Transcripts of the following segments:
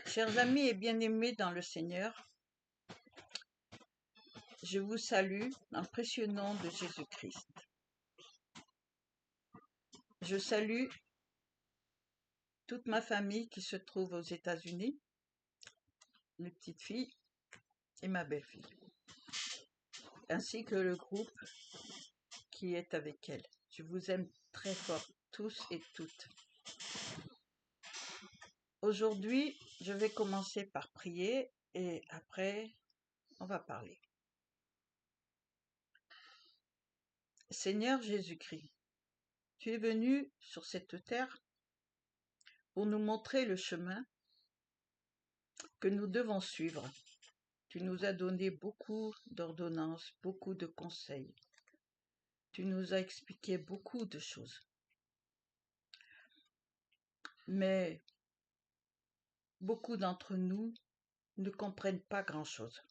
Chers amis et bien-aimés dans le Seigneur, je vous salue dans le précieux nom de Jésus-Christ. Je salue toute ma famille qui se trouve aux États-Unis, mes petites filles et ma belle-fille, ainsi que le groupe qui est avec elle. Je vous aime très fort, tous et toutes. Aujourd'hui, je vais commencer par prier et après, on va parler. Seigneur Jésus-Christ, tu es venu sur cette terre pour nous montrer le chemin que nous devons suivre. Tu nous as donné beaucoup d'ordonnances, beaucoup de conseils. Tu nous as expliqué beaucoup de choses. Mais beaucoup d'entre nous ne comprennent pas grand-chose.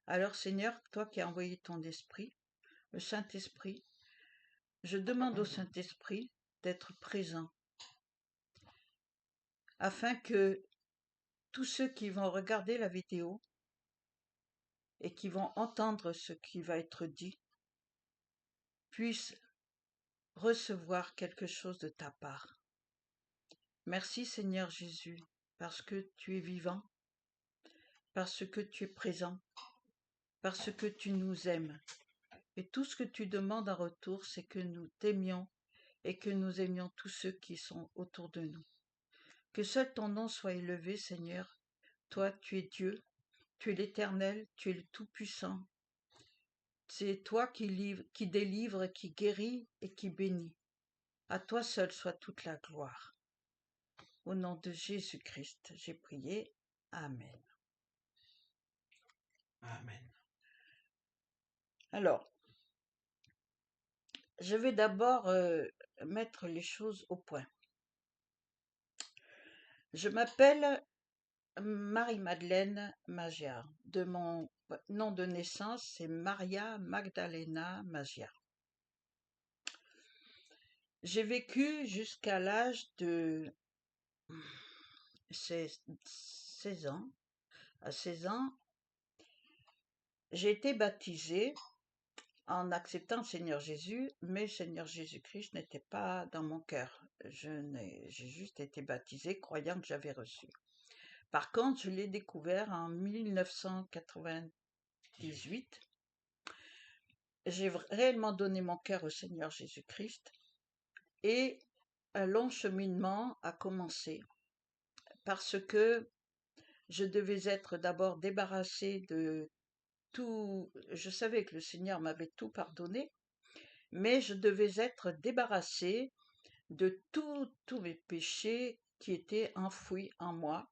Alors Seigneur, toi qui as envoyé ton esprit, le Saint-Esprit, je demande au Saint-Esprit d'être présent afin que tous ceux qui vont regarder la vidéo et qui vont entendre ce qui va être dit puissent recevoir quelque chose de ta part. Merci Seigneur Jésus, parce que tu es vivant, parce que tu es présent, parce que tu nous aimes. Et tout ce que tu demandes en retour, c'est que nous t'aimions et que nous aimions tous ceux qui sont autour de nous. Que seul ton nom soit élevé, Seigneur. Toi, tu es Dieu, tu es l'Éternel, tu es le Tout-Puissant. C'est toi qui délivre, qui guérit et qui bénit. À toi seul soit toute la gloire. Au nom de Jésus-Christ, j'ai prié. Amen. Amen. Alors, je vais d'abord mettre les choses au point. Je m'appelle Marie-Madeleine Magyar. De mon nom de naissance, c'est Maria Magdalena Magyar. J'ai vécu jusqu'à l'âge de 16 ans. À 16 ans, j'ai été baptisée en acceptant le Seigneur Jésus, mais le Seigneur Jésus-Christ n'était pas dans mon cœur. J'ai juste été baptisée croyant que j'avais reçu. Par contre, je l'ai découvert en 1998. J'ai réellement donné mon cœur au Seigneur Jésus-Christ et un long cheminement a commencé parce que je devais être d'abord débarrassée de tout. Je savais que le Seigneur m'avait tout pardonné, mais je devais être débarrassée de tous mes péchés qui étaient enfouis en moi,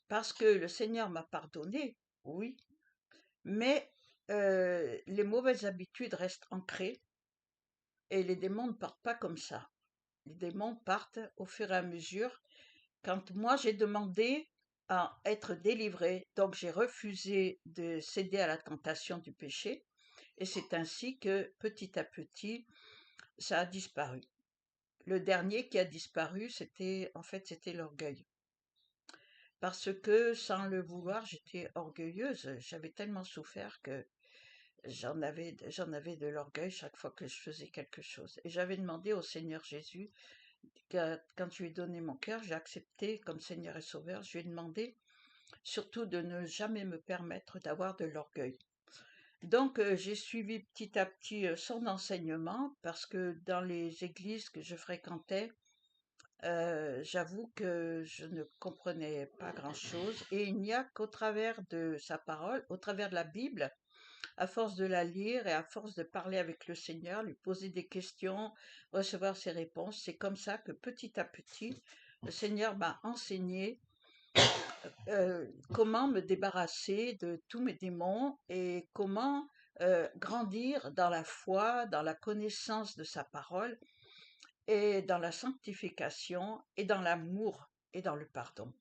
parce que le Seigneur m'a pardonné, oui, mais les mauvaises habitudes restent ancrées et les démons ne partent pas comme ça. Les démons partent au fur et à mesure. Quand moi j'ai demandé à être délivrée, donc j'ai refusé de céder à la tentation du péché, et c'est ainsi que petit à petit, ça a disparu. Le dernier qui a disparu, c'était l'orgueil. Parce que, sans le vouloir, j'étais orgueilleuse. J'avais tellement souffert que j'en avais de l'orgueil chaque fois que je faisais quelque chose. Et j'avais demandé au Seigneur Jésus, quand je lui ai donné mon cœur, j'ai accepté comme Seigneur et Sauveur, je lui ai demandé surtout de ne jamais me permettre d'avoir de l'orgueil. Donc, j'ai suivi petit à petit son enseignement parce que dans les églises que je fréquentais, j'avoue que je ne comprenais pas grand-chose et il n'y a qu'au travers de sa parole, au travers de la Bible, à force de la lire et à force de parler avec le Seigneur, lui poser des questions, recevoir ses réponses, c'est comme ça que petit à petit, le Seigneur m'a enseigné comment me débarrasser de tous mes démons et comment grandir dans la foi, dans la connaissance de sa parole et dans la sanctification et dans l'amour et dans le pardon.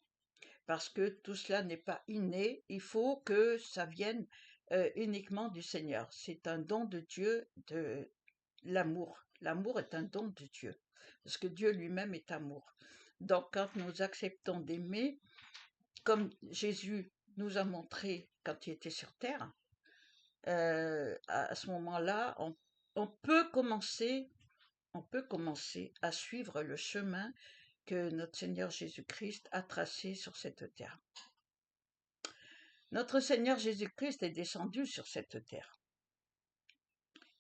Parce que tout cela n'est pas inné, il faut que ça vienne uniquement du Seigneur. C'est un don de Dieu, de l'amour. L'amour est un don de Dieu, parce que Dieu lui-même est amour. Donc quand nous acceptons d'aimer, comme Jésus nous a montré quand il était sur terre, à ce moment-là, on peut commencer à suivre le chemin que notre Seigneur Jésus-Christ a tracé sur cette terre. Notre Seigneur Jésus-Christ est descendu sur cette terre.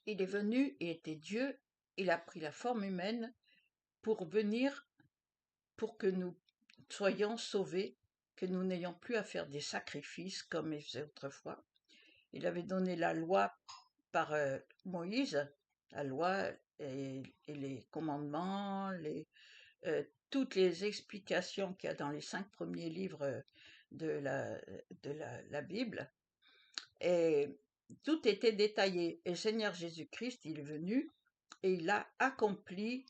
Il est venu et était Dieu, il a pris la forme humaine pour venir, pour que nous soyons sauvés, que nous n'ayons plus à faire des sacrifices comme il faisait autrefois. Il avait donné la loi par Moïse, la loi et les commandements, toutes les explications qu'il y a dans les 5 premiers livres de la Bible. Et tout était détaillé. Et le Seigneur Jésus-Christ, il est venu et il a accompli,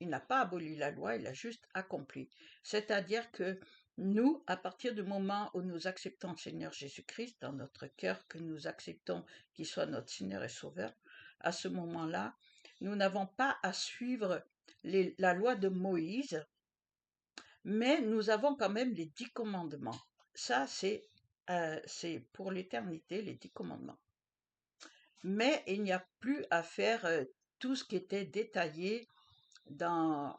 il n'a pas aboli la loi, il a juste accompli. C'est-à-dire que nous, à partir du moment où nous acceptons le Seigneur Jésus-Christ dans notre cœur, que nous acceptons qu'il soit notre Seigneur et Sauveur, à ce moment-là, nous n'avons pas à suivre la loi de Moïse, mais nous avons quand même les 10 commandements. Ça, c'est pour l'éternité, les 10 commandements. Mais il n'y a plus à faire tout ce qui était détaillé dans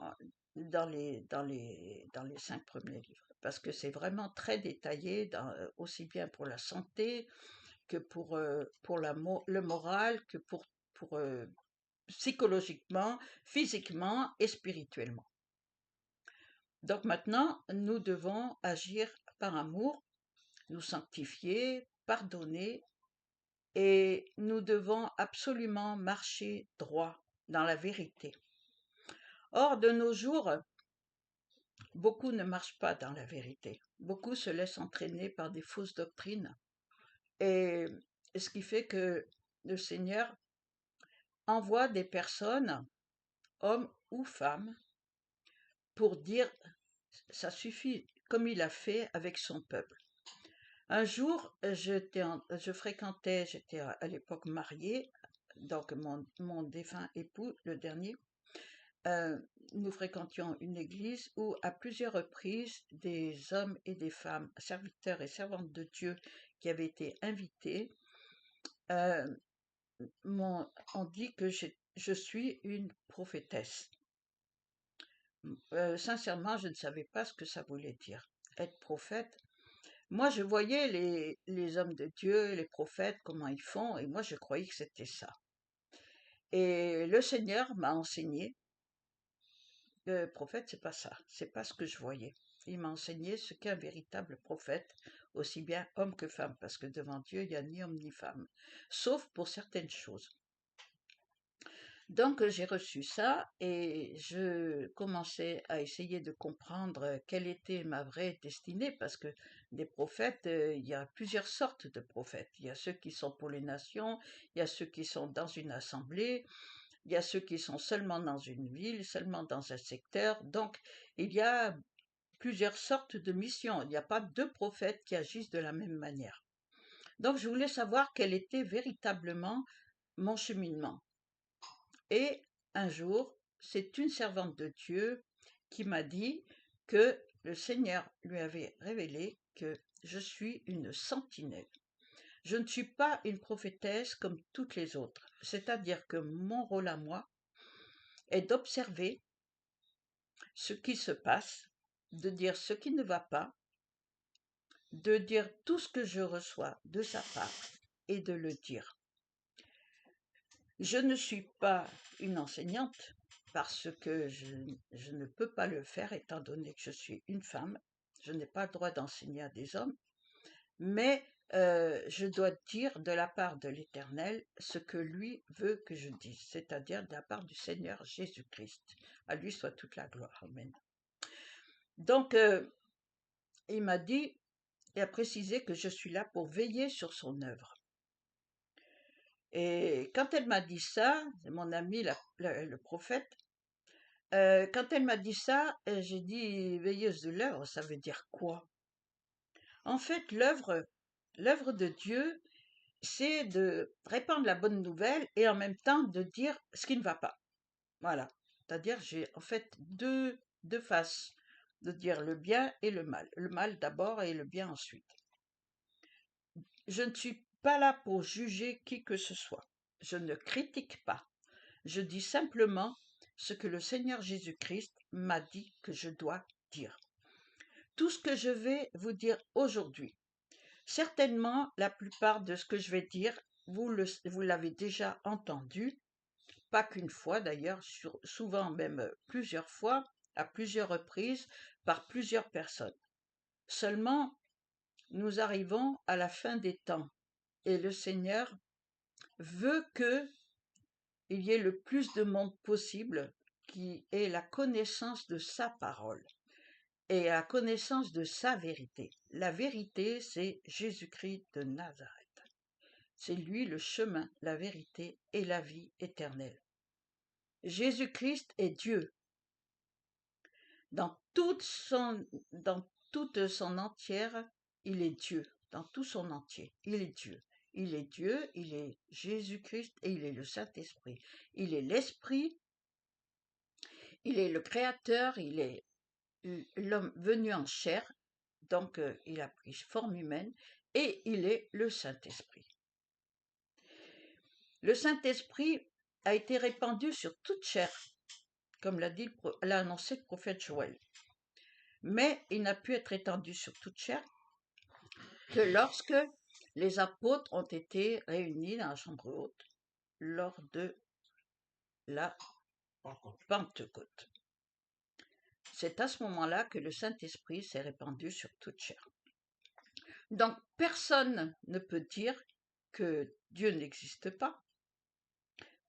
les 5 premiers livres, parce que c'est vraiment très détaillé, aussi bien pour la santé que pour le moral, que pour psychologiquement, physiquement et spirituellement. Donc maintenant, nous devons agir par amour, nous sanctifier, pardonner, et nous devons absolument marcher droit dans la vérité. Or, de nos jours, beaucoup ne marchent pas dans la vérité. Beaucoup se laissent entraîner par des fausses doctrines. Et ce qui fait que le Seigneur envoie des personnes, hommes ou femmes, pour dire ça suffit, comme il a fait avec son peuple. Un jour, j'étais à l'époque mariée, donc mon défunt époux, le dernier, nous fréquentions une église où à plusieurs reprises des hommes et des femmes, serviteurs et servantes de Dieu qui avaient été invités, ont dit que je suis une prophétesse. Sincèrement, je ne savais pas ce que ça voulait dire, être prophète. Moi, je voyais les hommes de Dieu, les prophètes, comment ils font, et moi, je croyais que c'était ça. Et le Seigneur m'a enseigné, le prophète, c'est pas ça, c'est pas ce que je voyais. Il m'a enseigné ce qu'est un véritable prophète, aussi bien homme que femme, parce que devant Dieu, il n'y a ni homme ni femme, sauf pour certaines choses. Donc j'ai reçu ça et je commençais à essayer de comprendre quelle était ma vraie destinée, parce que des prophètes, il y a plusieurs sortes de prophètes. Il y a ceux qui sont pour les nations, il y a ceux qui sont dans une assemblée, il y a ceux qui sont seulement dans une ville, seulement dans un secteur. Donc il y a plusieurs sortes de missions. Il n'y a pas 2 prophètes qui agissent de la même manière. Donc je voulais savoir quel était véritablement mon cheminement. Et un jour, c'est une servante de Dieu qui m'a dit que le Seigneur lui avait révélé que je suis une sentinelle. Je ne suis pas une prophétesse comme toutes les autres, c'est-à-dire que mon rôle à moi est d'observer ce qui se passe, de dire ce qui ne va pas, de dire tout ce que je reçois de sa part et de le dire. Je ne suis pas une enseignante parce que je ne peux pas le faire étant donné que je suis une femme. Je n'ai pas le droit d'enseigner à des hommes, mais je dois dire de la part de l'Éternel ce que lui veut que je dise, c'est-à-dire de la part du Seigneur Jésus-Christ. À lui soit toute la gloire. Amen. Donc, il m'a dit et a précisé que je suis là pour veiller sur son œuvre. Et quand elle m'a dit ça, c'est mon ami le prophète, quand elle m'a dit ça, j'ai dit veilleuse de l'œuvre, ça veut dire quoi? En fait, l'œuvre de Dieu, c'est de répandre la bonne nouvelle et en même temps de dire ce qui ne va pas. Voilà. C'est-à-dire, j'ai en fait deux faces de dire le bien et le mal d'abord et le bien ensuite. Je ne suis pas là pour juger qui que ce soit. Je ne critique pas. Je dis simplement ce que le Seigneur Jésus-Christ m'a dit que je dois dire. Tout ce que je vais vous dire aujourd'hui, certainement la plupart de ce que je vais dire, vous l'avez déjà entendu, pas qu'une fois d'ailleurs, souvent même plusieurs fois, à plusieurs reprises, par plusieurs personnes. Seulement, nous arrivons à la fin des temps et le Seigneur veut que il y ait le plus de monde possible qui ait la connaissance de sa parole et la connaissance de sa vérité. La vérité, c'est Jésus-Christ de Nazareth. C'est lui le chemin, la vérité et la vie éternelle. Jésus-Christ est Dieu. Dans toute son entière, il est Dieu. Dans tout son entier, il est Dieu. Il est Dieu, il est Jésus-Christ et il est le Saint-Esprit. Il est l'Esprit, il est le Créateur, il est l'homme venu en chair, donc il a pris forme humaine, et il est le Saint-Esprit. Le Saint-Esprit a été répandu sur toute chair, comme l'a annoncé le prophète Joël. Mais il n'a pu être étendu sur toute chair que lorsque les apôtres ont été réunis dans la chambre haute lors de la Pentecôte. C'est à ce moment-là que le Saint-Esprit s'est répandu sur toute chair. Donc personne ne peut dire que Dieu n'existe pas,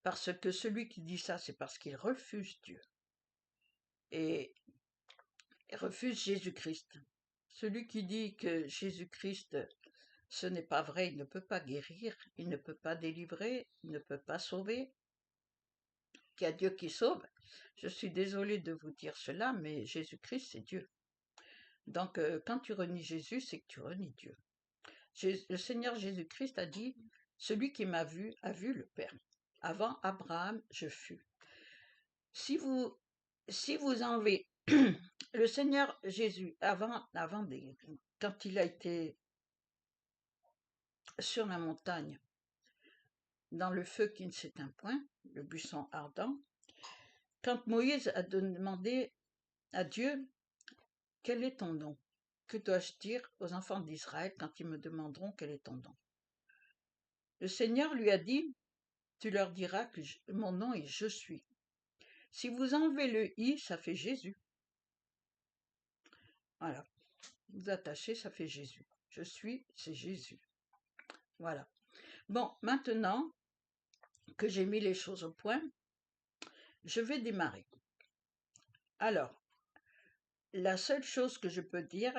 parce que celui qui dit ça, c'est parce qu'il refuse Dieu et refuse Jésus-Christ. Celui qui dit que Jésus-Christ, ce n'est pas vrai, il ne peut pas guérir, il ne peut pas délivrer, il ne peut pas sauver, qu'il y a Dieu qui sauve. Je suis désolée de vous dire cela, mais Jésus-Christ, c'est Dieu. Donc, quand tu renies Jésus, c'est que tu renies Dieu. Le Seigneur Jésus-Christ a dit, celui qui m'a vu a vu le Père. Avant Abraham, je fus. Si vous enlevez le Seigneur Jésus, quand il a été sur la montagne, dans le feu qui ne s'éteint point, le buisson ardent, quand Moïse a demandé à Dieu, quel est ton nom? Que dois-je dire aux enfants d'Israël quand ils me demanderont quel est ton nom? Le Seigneur lui a dit, tu leur diras que mon nom est Je suis. Si vous enlevez le i, ça fait Jésus. Voilà. Vous attachez, ça fait Jésus. Je suis, c'est Jésus. Voilà. Bon, maintenant que j'ai mis les choses au point, je vais démarrer. Alors, la seule chose que je peux dire,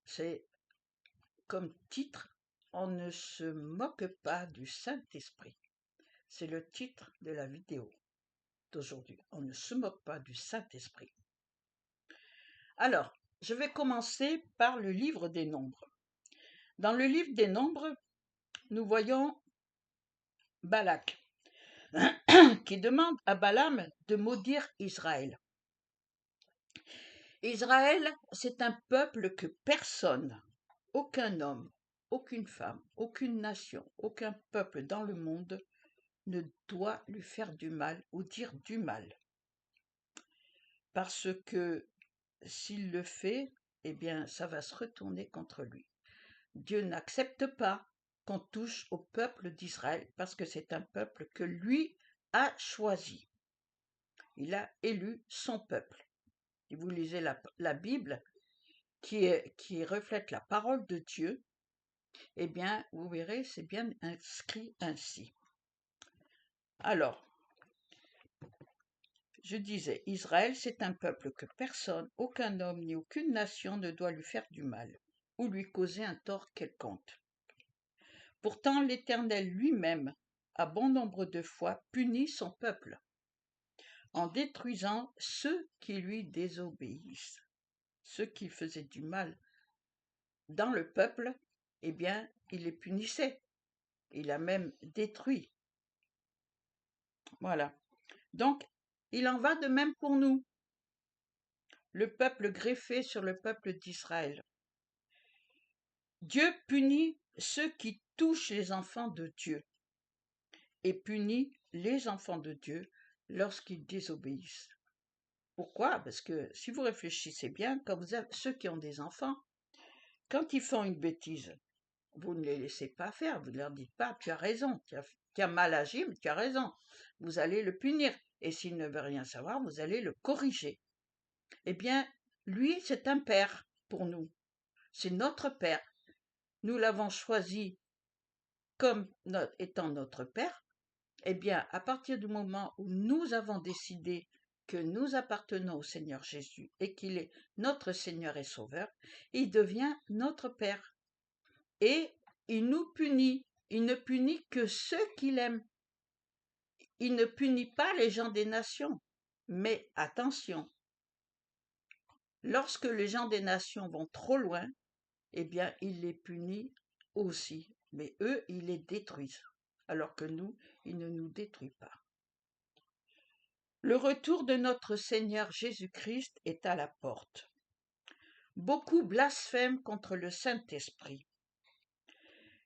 c'est comme titre, on ne se moque pas du Saint-Esprit. C'est le titre de la vidéo d'aujourd'hui. On ne se moque pas du Saint-Esprit. Alors, je vais commencer par le livre des Nombres. Dans le livre des Nombres, nous voyons Balak, qui demande à Balaam de maudire Israël. Israël, c'est un peuple que personne, aucun homme, aucune femme, aucune nation, aucun peuple dans le monde ne doit lui faire du mal ou dire du mal. Parce que s'il le fait, eh bien, ça va se retourner contre lui. Dieu n'accepte pas qu'on touche au peuple d'Israël parce que c'est un peuple que lui a choisi. Il a élu son peuple. Si vous lisez la Bible, qui reflète la parole de Dieu, eh bien, vous verrez, c'est bien inscrit ainsi. Alors, je disais, Israël, c'est un peuple que personne, aucun homme ni aucune nation ne doit lui faire du mal ou lui causer un tort quelconque. Pourtant, l'Éternel lui-même a bon nombre de fois puni son peuple en détruisant ceux qui lui désobéissent. Ceux qui faisaient du mal dans le peuple, eh bien, il les punissait. Il a même détruit. Voilà. Donc, il en va de même pour nous. le peuple greffé sur le peuple d'Israël. Dieu punit ceux qui touchent les enfants de Dieu et punit les enfants de Dieu lorsqu'ils désobéissent. Pourquoi? Parce que si vous réfléchissez bien, quand vous avez, ceux qui ont des enfants, quand ils font une bêtise, vous ne les laissez pas faire, vous ne leur dites pas, tu as raison, tu as mal agi, mais tu as raison. Vous allez le punir. Et s'il ne veut rien savoir, vous allez le corriger. Eh bien, lui, c'est un père pour nous. C'est notre père. Nous l'avons choisi comme étant notre père. Eh bien, à partir du moment où nous avons décidé que nous appartenons au Seigneur Jésus et qu'il est notre Seigneur et Sauveur, il devient notre Père. Et il nous punit. Il ne punit que ceux qu'il aime. Il ne punit pas les gens des nations. Mais attention, lorsque les gens des nations vont trop loin, eh bien, il les punit aussi. Mais eux, ils les détruisent. Alors que nous, il ne nous détruit pas. Le retour de notre Seigneur Jésus-Christ est à la porte. Beaucoup blasphèment contre le Saint-Esprit.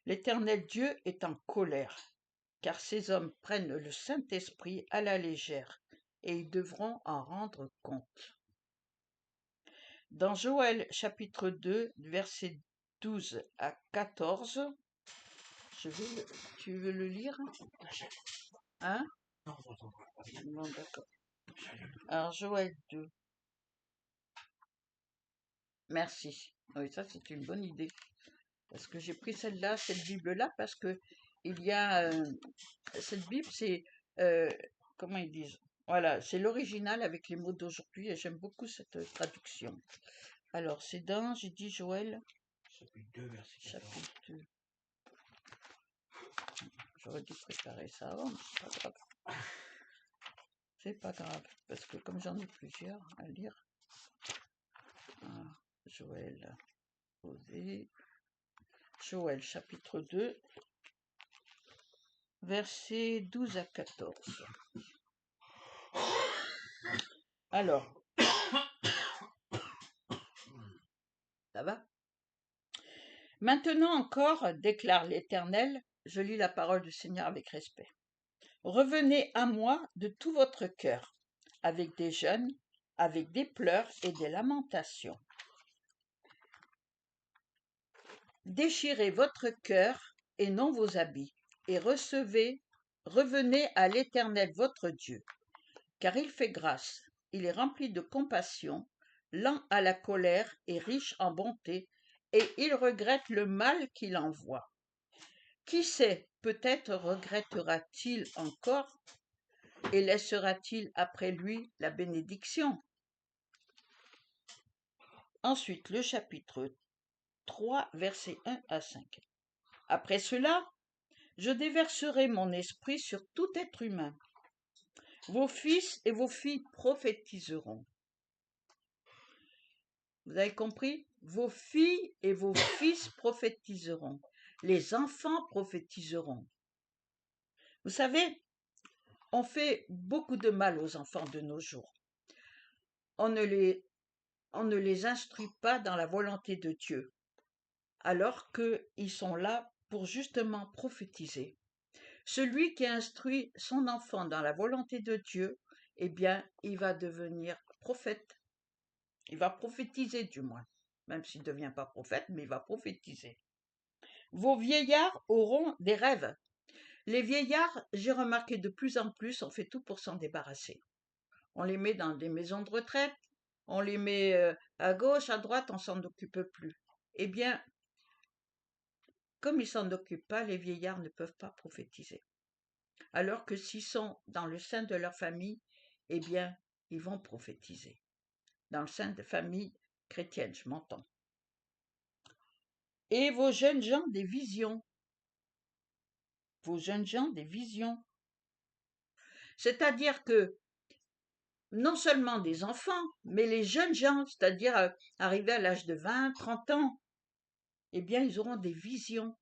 L'Éternel Dieu est en colère, car ces hommes prennent le Saint-Esprit à la légère, et ils devront en rendre compte. Dans Joël chapitre 2, versets 12 à 14, tu veux le lire? Hein? Non, d'accord. Alors, Joël 2. Merci. Oui, ça, c'est une bonne idée. Parce que j'ai pris celle-là, cette Bible-là, parce que il y a cette Bible, c'est comment ils disent? Voilà, c'est l'original avec les mots d'aujourd'hui et j'aime beaucoup cette traduction. Alors, c'est dans, j'ai dit Joël, Chapitre 2, verset 14. chapitre 2. J'aurais dû préparer ça avant, mais c'est pas grave. C'est pas grave, parce que comme j'en ai plusieurs à lire, Joël, posé. Joël, chapitre 2, versets 12 à 14. Alors, ça va? Maintenant encore, déclare l'Éternel, je lis la parole du Seigneur avec respect. Revenez à moi de tout votre cœur, avec des jeûnes, avec des pleurs et des lamentations. Déchirez votre cœur et non vos habits, et revenez à l'Éternel votre Dieu, car il fait grâce, il est rempli de compassion, lent à la colère et riche en bonté, et il regrette le mal qu'il envoie. Qui sait, peut-être regrettera-t-il encore et laissera-t-il après lui la bénédiction? Ensuite, le chapitre 3, versets 1 à 5. Après cela, je déverserai mon esprit sur tout être humain. Vos fils et vos filles prophétiseront. Vous avez compris? Vos filles et vos fils prophétiseront. Les enfants prophétiseront. Vous savez, on fait beaucoup de mal aux enfants de nos jours. On ne les instruit pas dans la volonté de Dieu, alors qu'ils sont là pour justement prophétiser. Celui qui instruit son enfant dans la volonté de Dieu, eh bien, il va devenir prophète. Il va prophétiser du moins, même s'il ne devient pas prophète, mais il va prophétiser. Vos vieillards auront des rêves. Les vieillards, j'ai remarqué de plus en plus, on fait tout pour s'en débarrasser. On les met dans des maisons de retraite, on les met à gauche, à droite, on s'en occupe plus. Eh bien, comme ils s'en occupent pas, les vieillards ne peuvent pas prophétiser. Alors que s'ils sont dans le sein de leur famille, eh bien, ils vont prophétiser. Dans le sein de famille chrétienne, je m'entends. Et vos jeunes gens des visions. Vos jeunes gens des visions. C'est-à-dire que non seulement des enfants, mais les jeunes gens, c'est-à-dire arrivés à l'âge de 20, 30 ans, eh bien, ils auront des visions.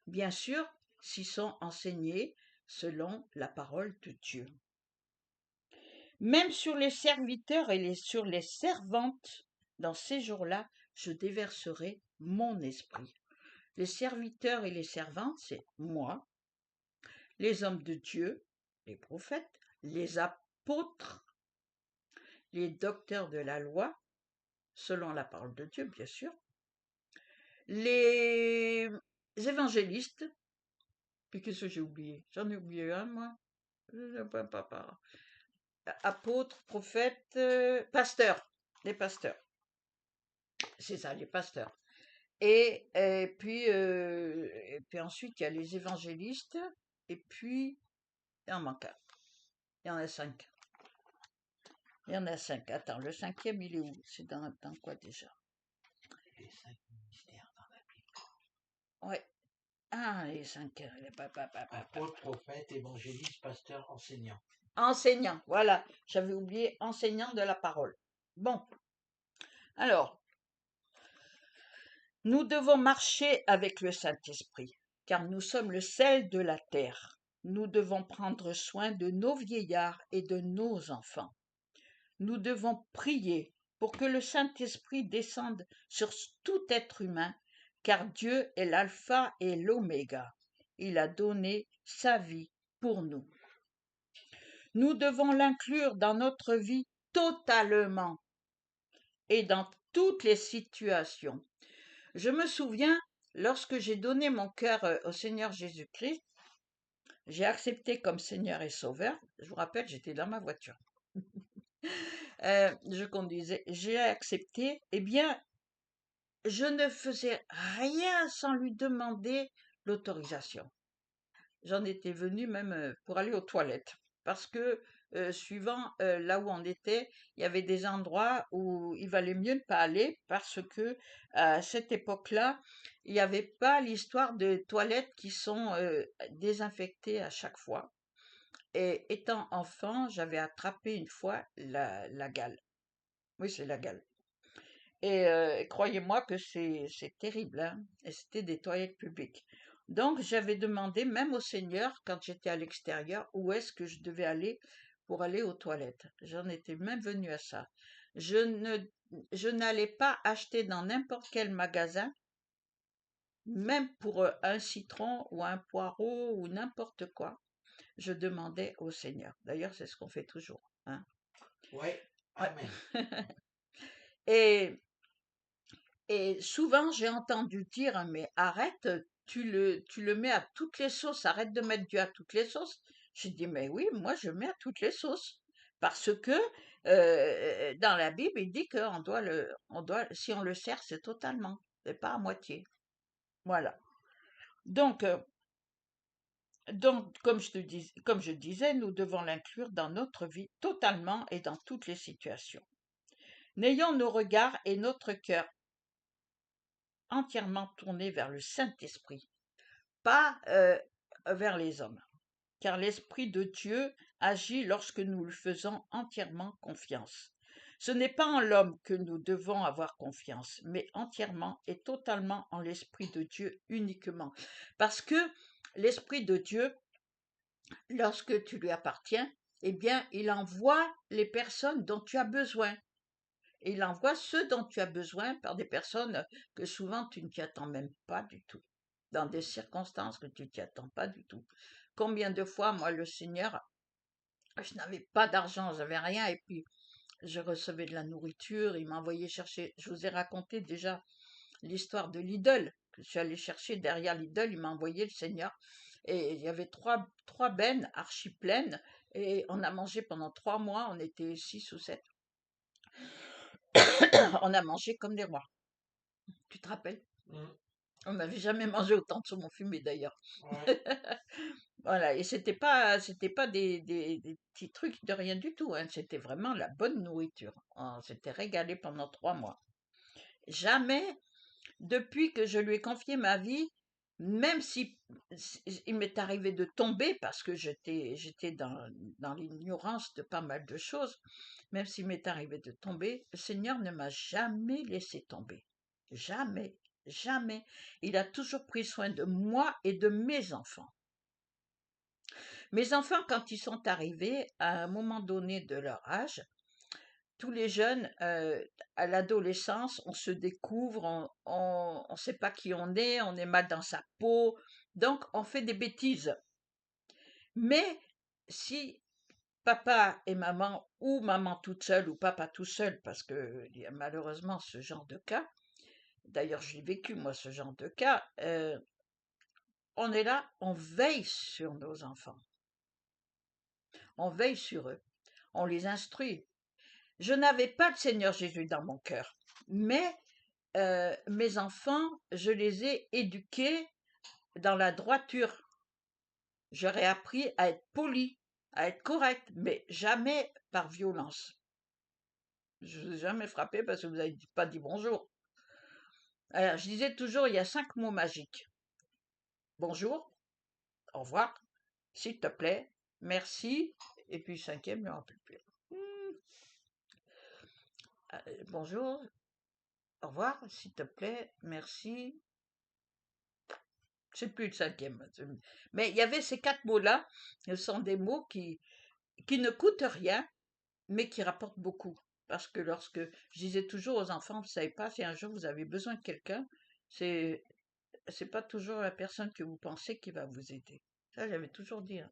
Bien sûr, s'ils sont enseignés selon la parole de Dieu. Même sur les serviteurs et sur les servantes, dans ces jours-là, je déverserai mon esprit. Les serviteurs et les servantes, c'est moi, les hommes de Dieu, les prophètes, les apôtres, les docteurs de la loi, selon la parole de Dieu, bien sûr, les évangélistes, puis qu'est-ce que j'ai oublié? J'en ai oublié un, moi. Apôtres, prophètes, pasteurs, les pasteurs. C'est ça, les pasteurs. Et puis ensuite, il y a les évangélistes, et puis, il en manque un. Il y en a 5. Il y en a 5. Attends, le 5e, il est où? C'est dans quoi déjà? Les 5 ministères dans la Bible. Ouais. Ah, les 5. Apôtre, prophète, évangéliste, pasteur, enseignant. Enseignant, voilà. J'avais oublié enseignant de la parole. Bon. Alors, nous devons marcher avec le Saint-Esprit, car nous sommes le sel de la terre. Nous devons prendre soin de nos vieillards et de nos enfants. Nous devons prier pour que le Saint-Esprit descende sur tout être humain, car Dieu est l'alpha et l'oméga. Il a donné sa vie pour nous. Nous devons l'inclure dans notre vie totalement et dans toutes les situations. Je me souviens, lorsque j'ai donné mon cœur au Seigneur Jésus-Christ, j'ai accepté comme Seigneur et Sauveur. Je vous rappelle, j'étais dans ma voiture. Je conduisais, j'ai accepté. Eh bien, je ne faisais rien sans lui demander l'autorisation. J'en étais venue même pour aller aux toilettes. Parce que, suivant là où on était, il y avait des endroits où il valait mieux ne pas aller parce que, à cette époque-là, il n'y avait pas l'histoire de toilettes qui sont désinfectées à chaque fois. Et étant enfant, j'avais attrapé une fois la gale. Oui, c'est la gale. Et croyez-moi que c'est terrible, hein. Et c'était des toilettes publiques. Donc j'avais demandé même au Seigneur, quand j'étais à l'extérieur, où est-ce que je devais aller pour aller aux toilettes. J'en étais même venue à ça. Je ne je n'allais pas acheter dans n'importe quel magasin, même pour un citron ou un poireau ou n'importe quoi. Je demandais au Seigneur. D'ailleurs, c'est ce qu'on fait toujours, hein. Oui, Ouais. amen. Et Et souvent, j'ai entendu dire: «Mais arrête, tu le mets à toutes les sauces, arrête de mettre Dieu à toutes les sauces». J'ai dit: «Mais oui, moi je mets à toutes les sauces». Parce que, dans la Bible, il dit qu'on doit si on le sert, c'est totalement, c'est pas à moitié. Voilà. Donc, comme je disais, nous devons l'inclure dans notre vie totalement et dans toutes les situations. N'ayons nos regards et notre cœur entièrement tournés vers le Saint-Esprit, pas vers les hommes, car l'Esprit de Dieu agit lorsque nous lui faisons entièrement confiance. Ce n'est pas en l'homme que nous devons avoir confiance, mais entièrement et totalement en l'Esprit de Dieu uniquement. Parce que l'Esprit de Dieu, lorsque tu lui appartiens, eh bien, il envoie les personnes dont tu as besoin. Et il envoie ceux dont tu as besoin par des personnes que souvent tu ne t'y attends même pas du tout, dans des circonstances que tu ne t'y attends pas du tout. Combien de fois, moi, le Seigneur, je n'avais pas d'argent, j'avais rien, et puis je recevais de la nourriture, il m'envoyait chercher. Je vous ai raconté déjà l'histoire de Lidl, que je suis allée chercher derrière Lidl, il m'a envoyé le Seigneur, et il y avait trois bennes archi pleines, et on a mangé pendant 3 mois, on était 6 ou 7. On a mangé comme des rois. Tu te rappelles? On n'avait jamais mangé autant de saumon fumé d'ailleurs. Ouais. Voilà, et c'était pas des petits trucs de rien du tout, hein. C'était vraiment la bonne nourriture. On s'était régalé pendant 3 mois. Jamais, depuis que je lui ai confié ma vie, même si il m'est arrivé de tomber parce que j'étais dans l'ignorance de pas mal de choses, même s'il m'est arrivé de tomber, le Seigneur ne m'a jamais laissé tomber. Jamais, jamais. Il a toujours pris soin de moi et de mes enfants. Mes enfants, quand ils sont arrivés à un moment donné de leur âge, tous les jeunes, à l'adolescence, on se découvre, on sait pas qui on est mal dans sa peau, donc on fait des bêtises. Mais si papa et maman, ou maman toute seule, ou papa tout seul, parce qu'il y a malheureusement ce genre de cas, d'ailleurs je l'ai vécu moi ce genre de cas, on est là, on veille sur nos enfants, on veille sur eux, on les instruit. Je n'avais pas le Seigneur Jésus dans mon cœur, mais mes enfants, je les ai éduqués dans la droiture. J'aurais appris à être poli, à être correct, mais jamais par violence. Je ne vous ai jamais frappé parce que vous n'avez pas dit bonjour. Alors, je disais toujours, il y a 5 mots magiques. Bonjour, au revoir, s'il te plaît, merci, et puis 5e, je ne me rappelle plus. Bonjour, au revoir, s'il te plaît, merci. Je ne sais plus le 5e. Mais il y avait ces 4 mots-là. Ce sont des mots qui ne coûtent rien, mais qui rapportent beaucoup. Parce que lorsque je disais toujours aux enfants, vous ne savez pas, si un jour vous avez besoin de quelqu'un, c'est pas toujours la personne que vous pensez qui va vous aider. Ça, j'avais toujours dit. Hein.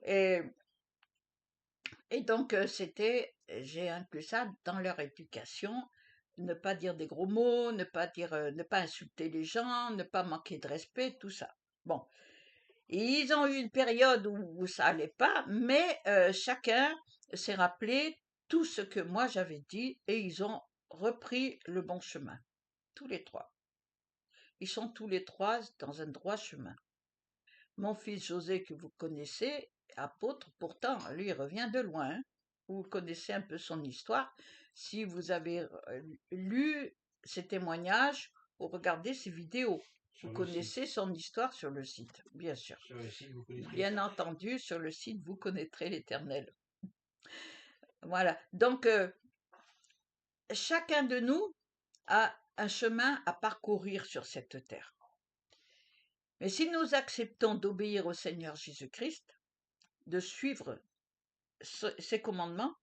Et, et donc, j'ai inclus ça dans leur éducation. Ne pas dire des gros mots, ne pas insulter les gens, ne pas manquer de respect, tout ça. Bon. Et ils ont eu une période où ça allait pas, mais chacun s'est rappelé tout ce que moi j'avais dit et ils ont repris le bon chemin. Tous les 3. Ils sont tous les 3 dans un droit chemin. Mon fils José, que vous connaissez, apôtre, pourtant, lui, il revient de loin. Hein. Vous connaissez un peu son histoire. Si vous avez lu ses témoignages ou regardé ses vidéos, vous connaissez son histoire sur le site, bien sûr. Sur le site, vous connaîtrez. Bien entendu, sur le site, vous connaîtrez l'Éternel. Voilà. Donc, chacun de nous a un chemin à parcourir sur cette terre. Mais si nous acceptons d'obéir au Seigneur Jésus-Christ, de suivre ses commandements,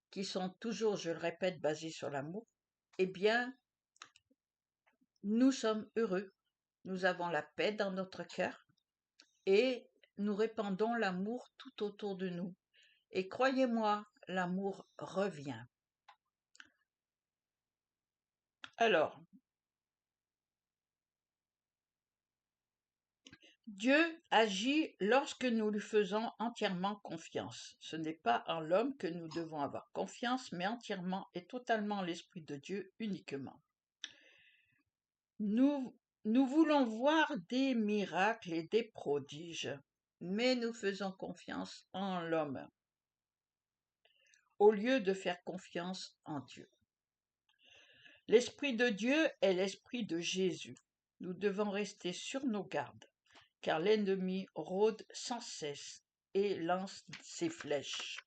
qui sont toujours, je le répète, basés sur l'amour, eh bien, nous sommes heureux. Nous avons la paix dans notre cœur et nous répandons l'amour tout autour de nous. Et croyez-moi, l'amour revient. Alors, Dieu agit lorsque nous lui faisons entièrement confiance. Ce n'est pas en l'homme que nous devons avoir confiance, mais entièrement et totalement en l'Esprit de Dieu uniquement. Nous voulons voir des miracles et des prodiges, mais nous faisons confiance en l'homme, au lieu de faire confiance en Dieu. L'Esprit de Dieu est l'Esprit de Jésus. Nous devons rester sur nos gardes, car l'ennemi rôde sans cesse et lance ses flèches.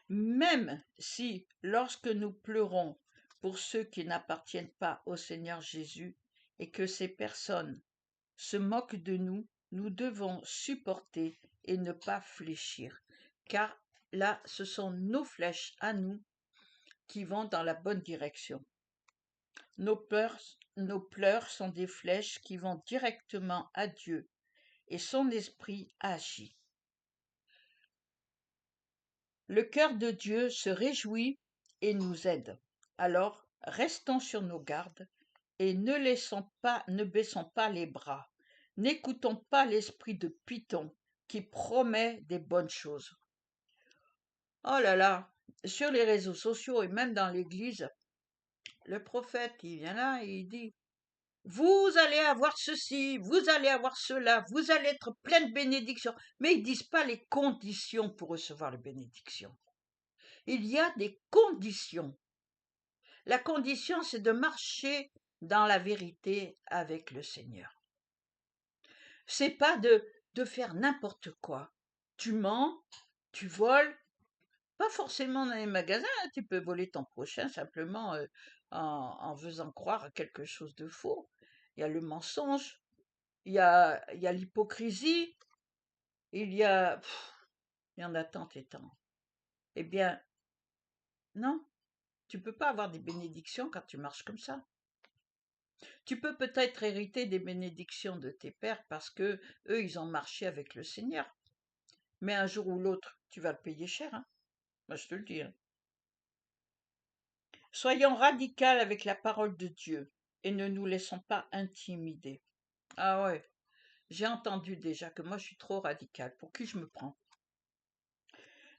Même si, lorsque nous pleurons pour ceux qui n'appartiennent pas au Seigneur Jésus et que ces personnes se moquent de nous, nous devons supporter et ne pas fléchir, car là, ce sont nos flèches à nous qui vont dans la bonne direction. Nos pleurs sont des flèches qui vont directement à Dieu et son esprit agit. Le cœur de Dieu se réjouit et nous aide. Alors, restons sur nos gardes et ne baissons pas les bras. N'écoutons pas l'esprit de Python qui promet des bonnes choses. Oh là là, sur les réseaux sociaux et même dans l'église, le prophète, il vient là et il dit vous allez avoir ceci, vous allez avoir cela, vous allez être plein de bénédictions. Mais ils ne disent pas les conditions pour recevoir les bénédictions. Il y a des conditions. La condition, c'est de marcher dans la vérité avec le Seigneur. C'est pas de faire n'importe quoi. Tu mens, tu voles, pas forcément dans les magasins, hein, tu peux voler ton prochain simplement en faisant croire à quelque chose de faux. Il y a le mensonge, il y a l'hypocrisie, il y a... il y en a tant et tant. Eh bien, non, tu peux pas avoir des bénédictions quand tu marches comme ça. Tu peux peut-être hériter des bénédictions de tes pères parce que eux, ils ont marché avec le Seigneur. Mais un jour ou l'autre, tu vas le payer cher, hein. Moi, je te le dis, hein. Soyons radicaux avec la parole de Dieu et ne nous laissons pas intimider. Ah ouais, j'ai entendu déjà que moi, je suis trop radicale. Pour qui je me prends?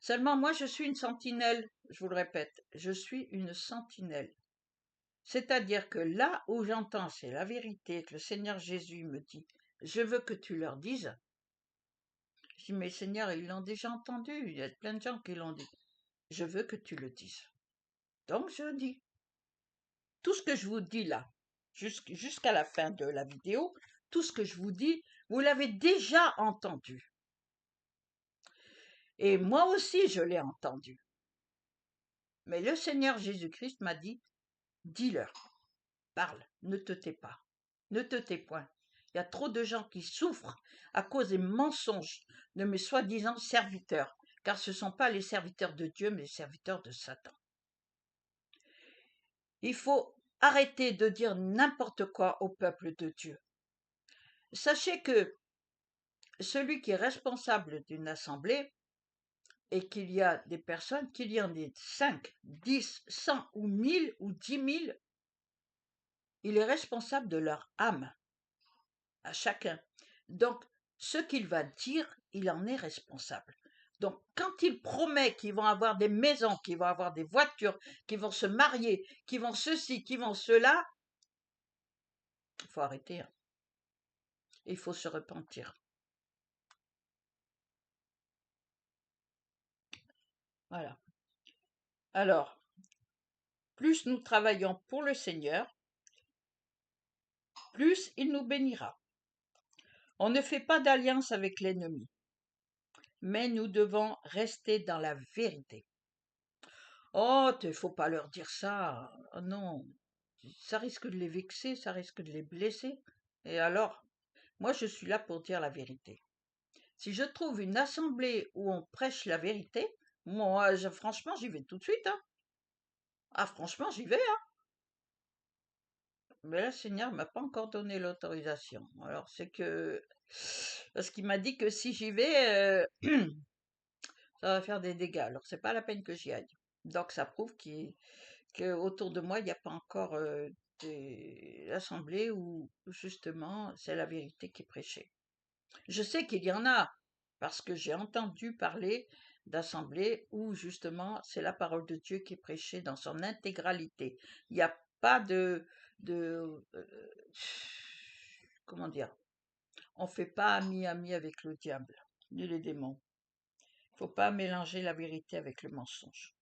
Seulement, moi, je suis une sentinelle, je vous le répète, je suis une sentinelle. C'est-à-dire que là où j'entends, c'est la vérité, que le Seigneur Jésus me dit, je veux que tu leur dises. Je dis, mais Seigneur, ils l'ont déjà entendu, il y a plein de gens qui l'ont dit. Je veux que tu le dises. Donc je dis, tout ce que je vous dis là, jusqu'à la fin de la vidéo, tout ce que je vous dis, vous l'avez déjà entendu. Et moi aussi, je l'ai entendu. Mais le Seigneur Jésus-Christ m'a dit, dis-leur, parle, ne te tais pas, ne te tais point. Il y a trop de gens qui souffrent à cause des mensonges de mes soi-disant serviteurs, car ce ne sont pas les serviteurs de Dieu, mais les serviteurs de Satan. Il faut arrêter de dire n'importe quoi au peuple de Dieu. Sachez que celui qui est responsable d'une assemblée, et qu'il y a des personnes, qu'il y en ait 5, 10, 100 ou 1000 ou 10 000, il est responsable de leur âme, à chacun. Donc, ce qu'il va dire, il en est responsable. Donc, quand il promet qu'ils vont avoir des maisons, qu'ils vont avoir des voitures, qu'ils vont se marier, qu'ils vont ceci, qu'ils vont cela, il faut arrêter, hein. Il faut se repentir. Voilà. Alors, plus nous travaillons pour le Seigneur, plus il nous bénira. On ne fait pas d'alliance avec l'ennemi, mais nous devons rester dans la vérité. Oh, il ne faut pas leur dire ça. Oh non, ça risque de les vexer, ça risque de les blesser. Et alors, moi, je suis là pour dire la vérité. Si je trouve une assemblée où on prêche la vérité, moi, franchement, j'y vais tout de suite, hein. Ah, franchement, j'y vais, hein. Mais là, le Seigneur m'a pas encore donné l'autorisation. Alors, c'est que... Parce qu'il m'a dit que si j'y vais, ça va faire des dégâts. Alors, c'est pas la peine que j'y aille. Donc, ça prouve qu'autour de moi, il n'y a pas encore des assemblées où, justement, c'est la vérité qui est prêchée. Je sais qu'il y en a, parce que j'ai entendu parler d'assemblées où, justement, c'est la parole de Dieu qui est prêchée dans son intégralité. Il n'y a pas de comment dire, on fait pas ami avec le diable, ni les démons. Il faut pas mélanger la vérité avec le mensonge.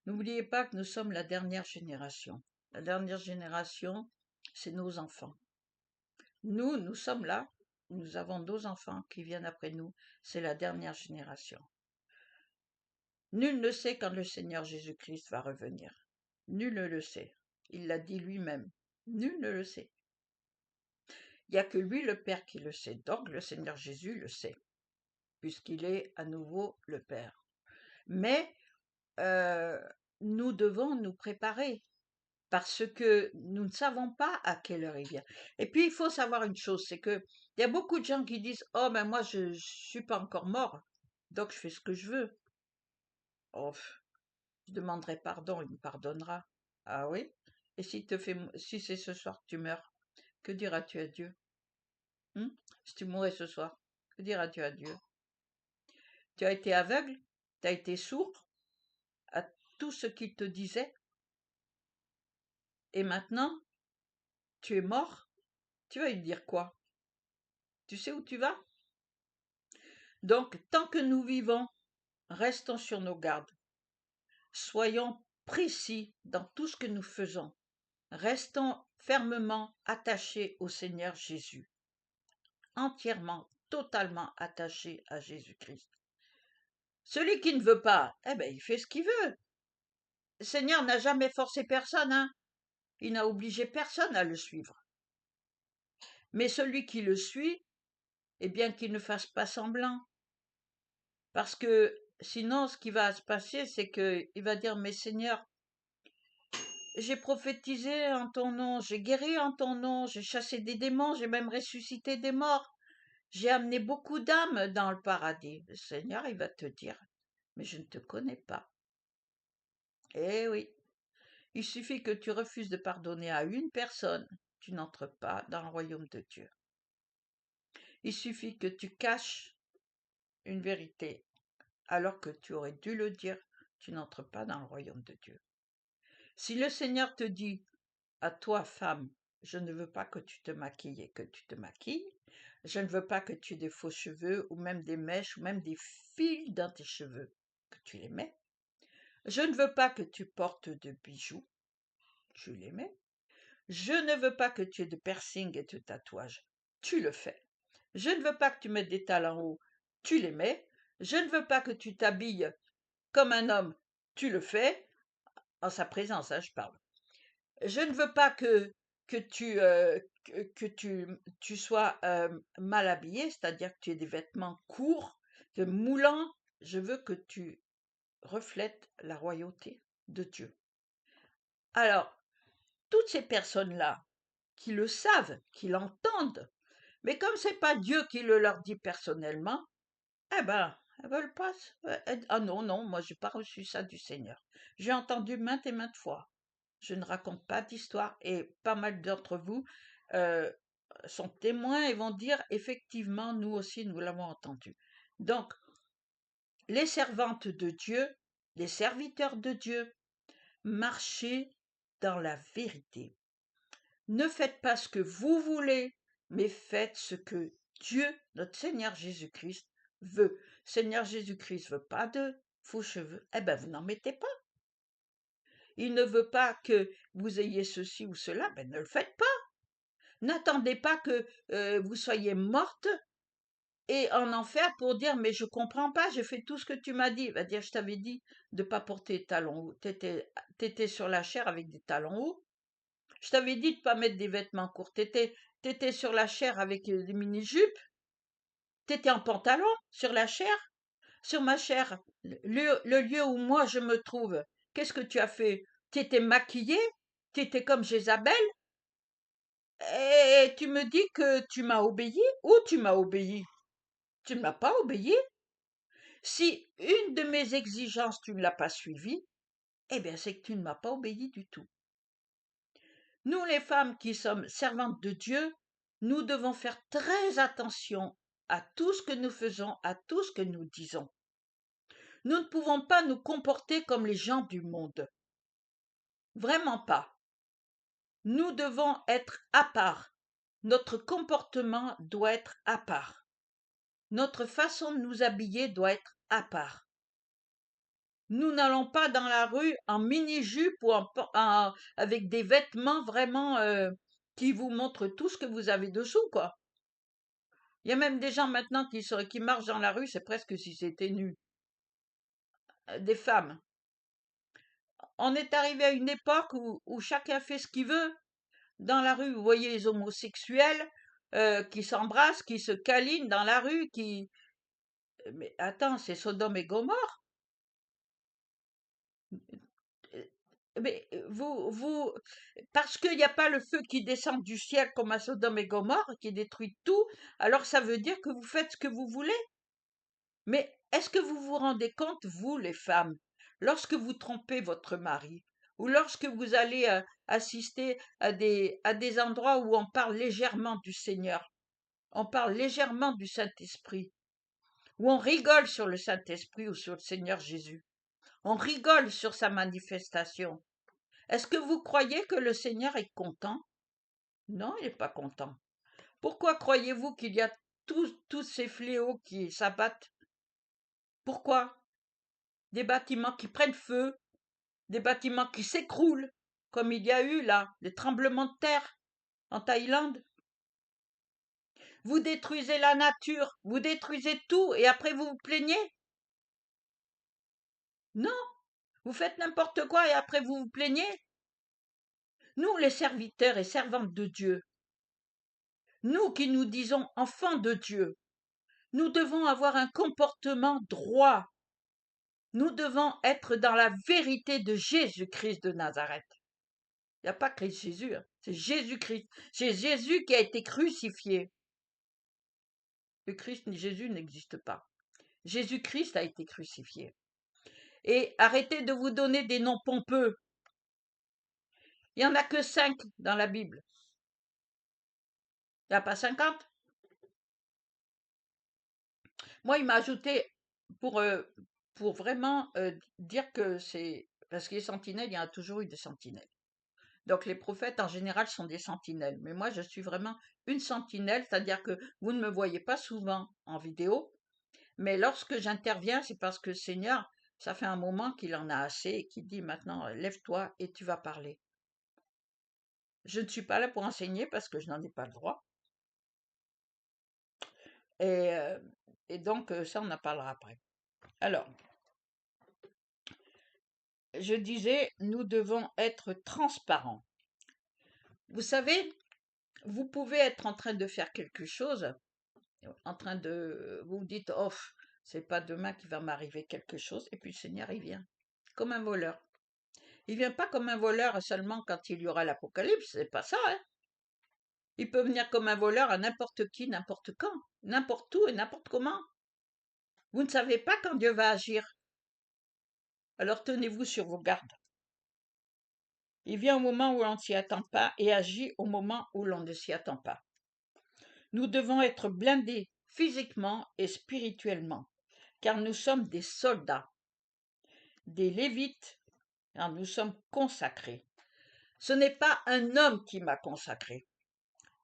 N'oubliez pas que nous sommes la dernière génération. La dernière génération, c'est nos enfants. Nous sommes là, nous avons nos enfants qui viennent après nous, c'est la dernière génération. Nul ne sait quand le Seigneur Jésus-Christ va revenir. Nul ne le sait. Il l'a dit lui-même. Nul ne le sait. Il n'y a que lui, le Père, qui le sait. Donc le Seigneur Jésus le sait, puisqu'il est à nouveau le Père. Mais nous devons nous préparer, parce que nous ne savons pas à quelle heure il vient. Et puis, il faut savoir une chose, c'est que il y a beaucoup de gens qui disent « Oh, ben moi, je ne suis pas encore mort, donc je fais ce que je veux. » Oh, je demanderai pardon, il me pardonnera. Ah oui? Et si c'est ce soir que tu meurs, que diras-tu à Dieu? Si tu mourais ce soir, que diras-tu à Dieu? Tu as été aveugle? Tu as été sourd à tout ce qu'il te disait? Et maintenant, tu es mort? Tu vas lui dire quoi? Tu sais où tu vas? Donc, tant que nous vivons, restons sur nos gardes. Soyons précis dans tout ce que nous faisons. Restons fermement attachés au Seigneur Jésus. Entièrement, totalement attachés à Jésus-Christ. Celui qui ne veut pas, eh ben, il fait ce qu'il veut. Le Seigneur n'a jamais forcé personne, hein. Il n'a obligé personne à le suivre. Mais celui qui le suit, eh bien qu'il ne fasse pas semblant. Parce que sinon, ce qui va se passer, c'est qu'il va dire, mais Seigneur, j'ai prophétisé en ton nom, j'ai guéri en ton nom, j'ai chassé des démons, j'ai même ressuscité des morts. J'ai amené beaucoup d'âmes dans le paradis. Le Seigneur, il va te dire, mais je ne te connais pas. Eh oui, il suffit que tu refuses de pardonner à une personne, tu n'entres pas dans le royaume de Dieu. Il suffit que tu caches une vérité, alors que tu aurais dû le dire, tu n'entres pas dans le royaume de Dieu. Si le Seigneur te dit, à toi, femme, je ne veux pas que tu te maquilles et que tu te maquilles, je ne veux pas que tu aies des faux cheveux ou même des mèches ou même des fils dans tes cheveux, que tu les mets. Je ne veux pas que tu portes de bijoux, tu les mets. Je ne veux pas que tu aies de piercing et de tatouages, tu le fais. Je ne veux pas que tu mettes des talons hauts, tu les mets. Je ne veux pas que tu t'habilles comme un homme, tu le fais. En sa présence, je parle. Je ne veux pas que tu sois mal habillé, c'est-à-dire que tu aies des vêtements courts, moulants. Je veux que tu reflètes la royauté de Dieu. Alors, toutes ces personnes-là, qui le savent, qui l'entendent, mais comme c'est pas Dieu qui le leur dit personnellement, eh ben, elles veulent pas. Ah non, non, moi j'ai pas reçu ça du Seigneur. J'ai entendu maintes et maintes fois. Je ne raconte pas d'histoire et pas mal d'entre vous euh, sont témoins et vont dire effectivement, nous aussi, nous l'avons entendu. Donc, les servantes de Dieu, les serviteurs de Dieu, marchez dans la vérité. Ne faites pas ce que vous voulez, mais faites ce que Dieu, notre Seigneur Jésus-Christ, veut. Seigneur Jésus-Christ veut pas de faux cheveux. Eh bien, vous n'en mettez pas. Il ne veut pas que vous ayez ceci ou cela, ben ne le faites pas. N'attendez pas que vous soyez morte et en enfer pour dire mais je comprends pas, j'ai fait tout ce que tu m'as dit. Il va dire je t'avais dit de pas porter de talons hauts. T'étais sur la chair avec des talons hauts. Je t'avais dit de pas mettre des vêtements courts. T'étais sur la chair avec des mini-jupes. T'étais en pantalon sur la chair. Sur ma chair, le lieu où moi je me trouve. Qu'est-ce que tu as fait? T'étais maquillée? T'étais comme Jézabel? Et tu me dis que tu m'as obéi? Où tu m'as obéi? Tu ne m'as pas obéi? Si une de mes exigences tu ne l'as pas suivie, eh bien c'est que tu ne m'as pas obéi du tout. Nous les femmes qui sommes servantes de Dieu, nous devons faire très attention à tout ce que nous faisons, à tout ce que nous disons. Nous ne pouvons pas nous comporter comme les gens du monde. Vraiment pas. Nous devons être à part. Notre comportement doit être à part. Notre façon de nous habiller doit être à part. Nous n'allons pas dans la rue en mini-jupe ou avec des vêtements vraiment qui vous montrent tout ce que vous avez dessous, quoi. Il y a même des gens maintenant qui marchent dans la rue, c'est presque si c'était nus. Des femmes. On est arrivé à une époque où chacun fait ce qu'il veut. Dans la rue, vous voyez les homosexuels qui s'embrassent, qui se câlinent dans la rue, qui... Mais attends, c'est Sodome et Gomorrhe. Mais parce qu'il n'y a pas le feu qui descend du ciel comme à Sodome et Gomorrhe, qui détruit tout, alors ça veut dire que vous faites ce que vous voulez. Mais est-ce que vous vous rendez compte, vous les femmes, lorsque vous trompez votre mari, ou lorsque vous allez assister à des endroits où on parle légèrement du Seigneur, on parle légèrement du Saint-Esprit, où on rigole sur le Saint-Esprit ou sur le Seigneur Jésus, on rigole sur sa manifestation. Est-ce que vous croyez que le Seigneur est content? Non, il n'est pas content. Pourquoi croyez-vous qu'il y a tous ces fléaux qui s'abattent? Pourquoi? Des bâtiments qui prennent feu, des bâtiments qui s'écroulent, comme il y a eu là, des tremblements de terre en Thaïlande. Vous détruisez la nature, vous détruisez tout et après vous vous plaignez? Non, vous faites n'importe quoi et après vous vous plaignez? Nous, les serviteurs et servantes de Dieu, Nous qui nous disons enfants de Dieu, nous devons avoir un comportement droit. Nous devons être dans la vérité de Jésus-Christ de Nazareth. Il n'y a pas Christ Jésus, hein, c'est Jésus-Christ. C'est Jésus qui a été crucifié. Le Christ ni Jésus n'existe pas. Jésus-Christ a été crucifié. Et arrêtez de vous donner des noms pompeux. Il n'y en a que 5 dans la Bible. Il n'y a pas 50. Moi, il m'a ajouté pour, vraiment dire que c'est... Parce que les sentinelles, il y en a toujours eu des sentinelles. Donc les prophètes, en général, sont des sentinelles. Mais moi, je suis vraiment une sentinelle, c'est-à-dire que vous ne me voyez pas souvent en vidéo, mais lorsque j'interviens, c'est parce que le Seigneur, ça fait un moment qu'il en a assez et qu'il dit maintenant, lève-toi et tu vas parler. Je ne suis pas là pour enseigner parce que je n'en ai pas le droit. Et, euh, et donc, ça, on en parlera après. Alors, je disais, nous devons être transparents. Vous savez, vous pouvez être en train de faire quelque chose, en train de... Vous vous dites, oh, c'est pas demain qu'il va m'arriver quelque chose, et puis le Seigneur, il vient, comme un voleur. Il vient pas comme un voleur seulement quand il y aura l'apocalypse, c'est pas ça, hein. Il peut venir comme un voleur à n'importe qui, n'importe quand, n'importe où et n'importe comment. Vous ne savez pas quand Dieu va agir. Alors tenez-vous sur vos gardes. Il vient au moment où l'on ne s'y attend pas et agit au moment où l'on ne s'y attend pas. Nous devons être blindés physiquement et spirituellement, car nous sommes des soldats, des Lévites, car nous sommes consacrés. Ce n'est pas un homme qui m'a consacré,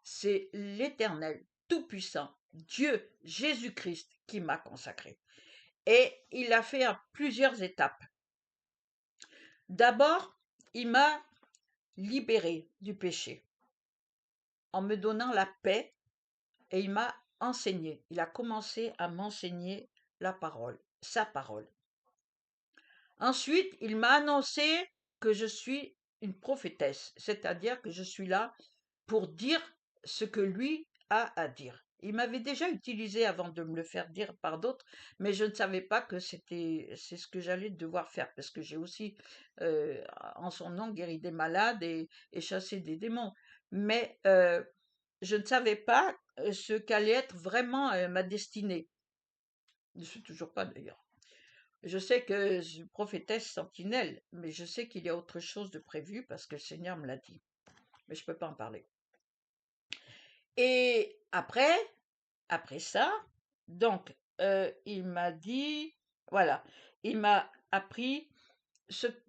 c'est l'Éternel Tout-Puissant, Dieu, Jésus-Christ, qui m'a consacré. Et il l'a fait à plusieurs étapes. D'abord, il m'a libéré du péché en me donnant la paix et il m'a enseigné. Il a commencé à m'enseigner la parole, sa parole. Ensuite, il m'a annoncé que je suis une prophétesse, c'est-à-dire que je suis là pour dire ce que lui a à dire. Il m'avait déjà utilisé avant de me le faire dire par d'autres, mais je ne savais pas que c'est ce que j'allais devoir faire, parce que j'ai aussi, en son nom, guéri des malades et chassé des démons. Mais je ne savais pas ce qu'allait être vraiment ma destinée. Je ne sais toujours pas d'ailleurs. Je sais que je suis prophétesse sentinelle, mais je sais qu'il y a autre chose de prévu parce que le Seigneur me l'a dit. Mais je ne peux pas en parler. Et après ça, donc, il m'a dit, voilà, il m'a appris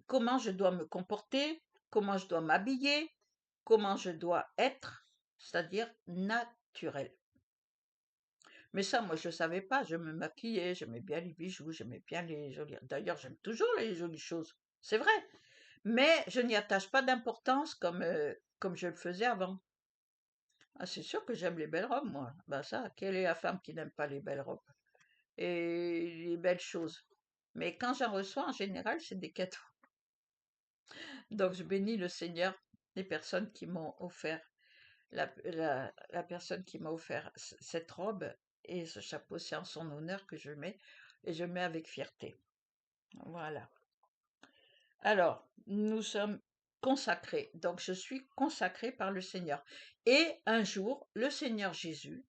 comment je dois me comporter, comment je dois m'habiller, comment je dois être, c'est-à-dire naturel. Mais ça, moi, je ne savais pas. Je me maquillais, j'aimais bien les bijoux, j'aimais bien les jolies... D'ailleurs, j'aime toujours les jolies choses, c'est vrai. Mais je n'y attache pas d'importance comme je le faisais avant. Ah, c'est sûr que j'aime les belles robes, moi. Ben ça, quelle est la femme qui n'aime pas les belles robes et les belles choses? Mais quand j'en reçois, en général, c'est des cadeaux. Donc, je bénis le Seigneur, les personnes qui m'ont offert, la personne qui m'a offert cette robe et ce chapeau, c'est en son honneur que je mets, et je mets avec fierté. Voilà. Alors, nous sommes consacrés. Donc, je suis consacrée par le Seigneur. Et un jour, le Seigneur Jésus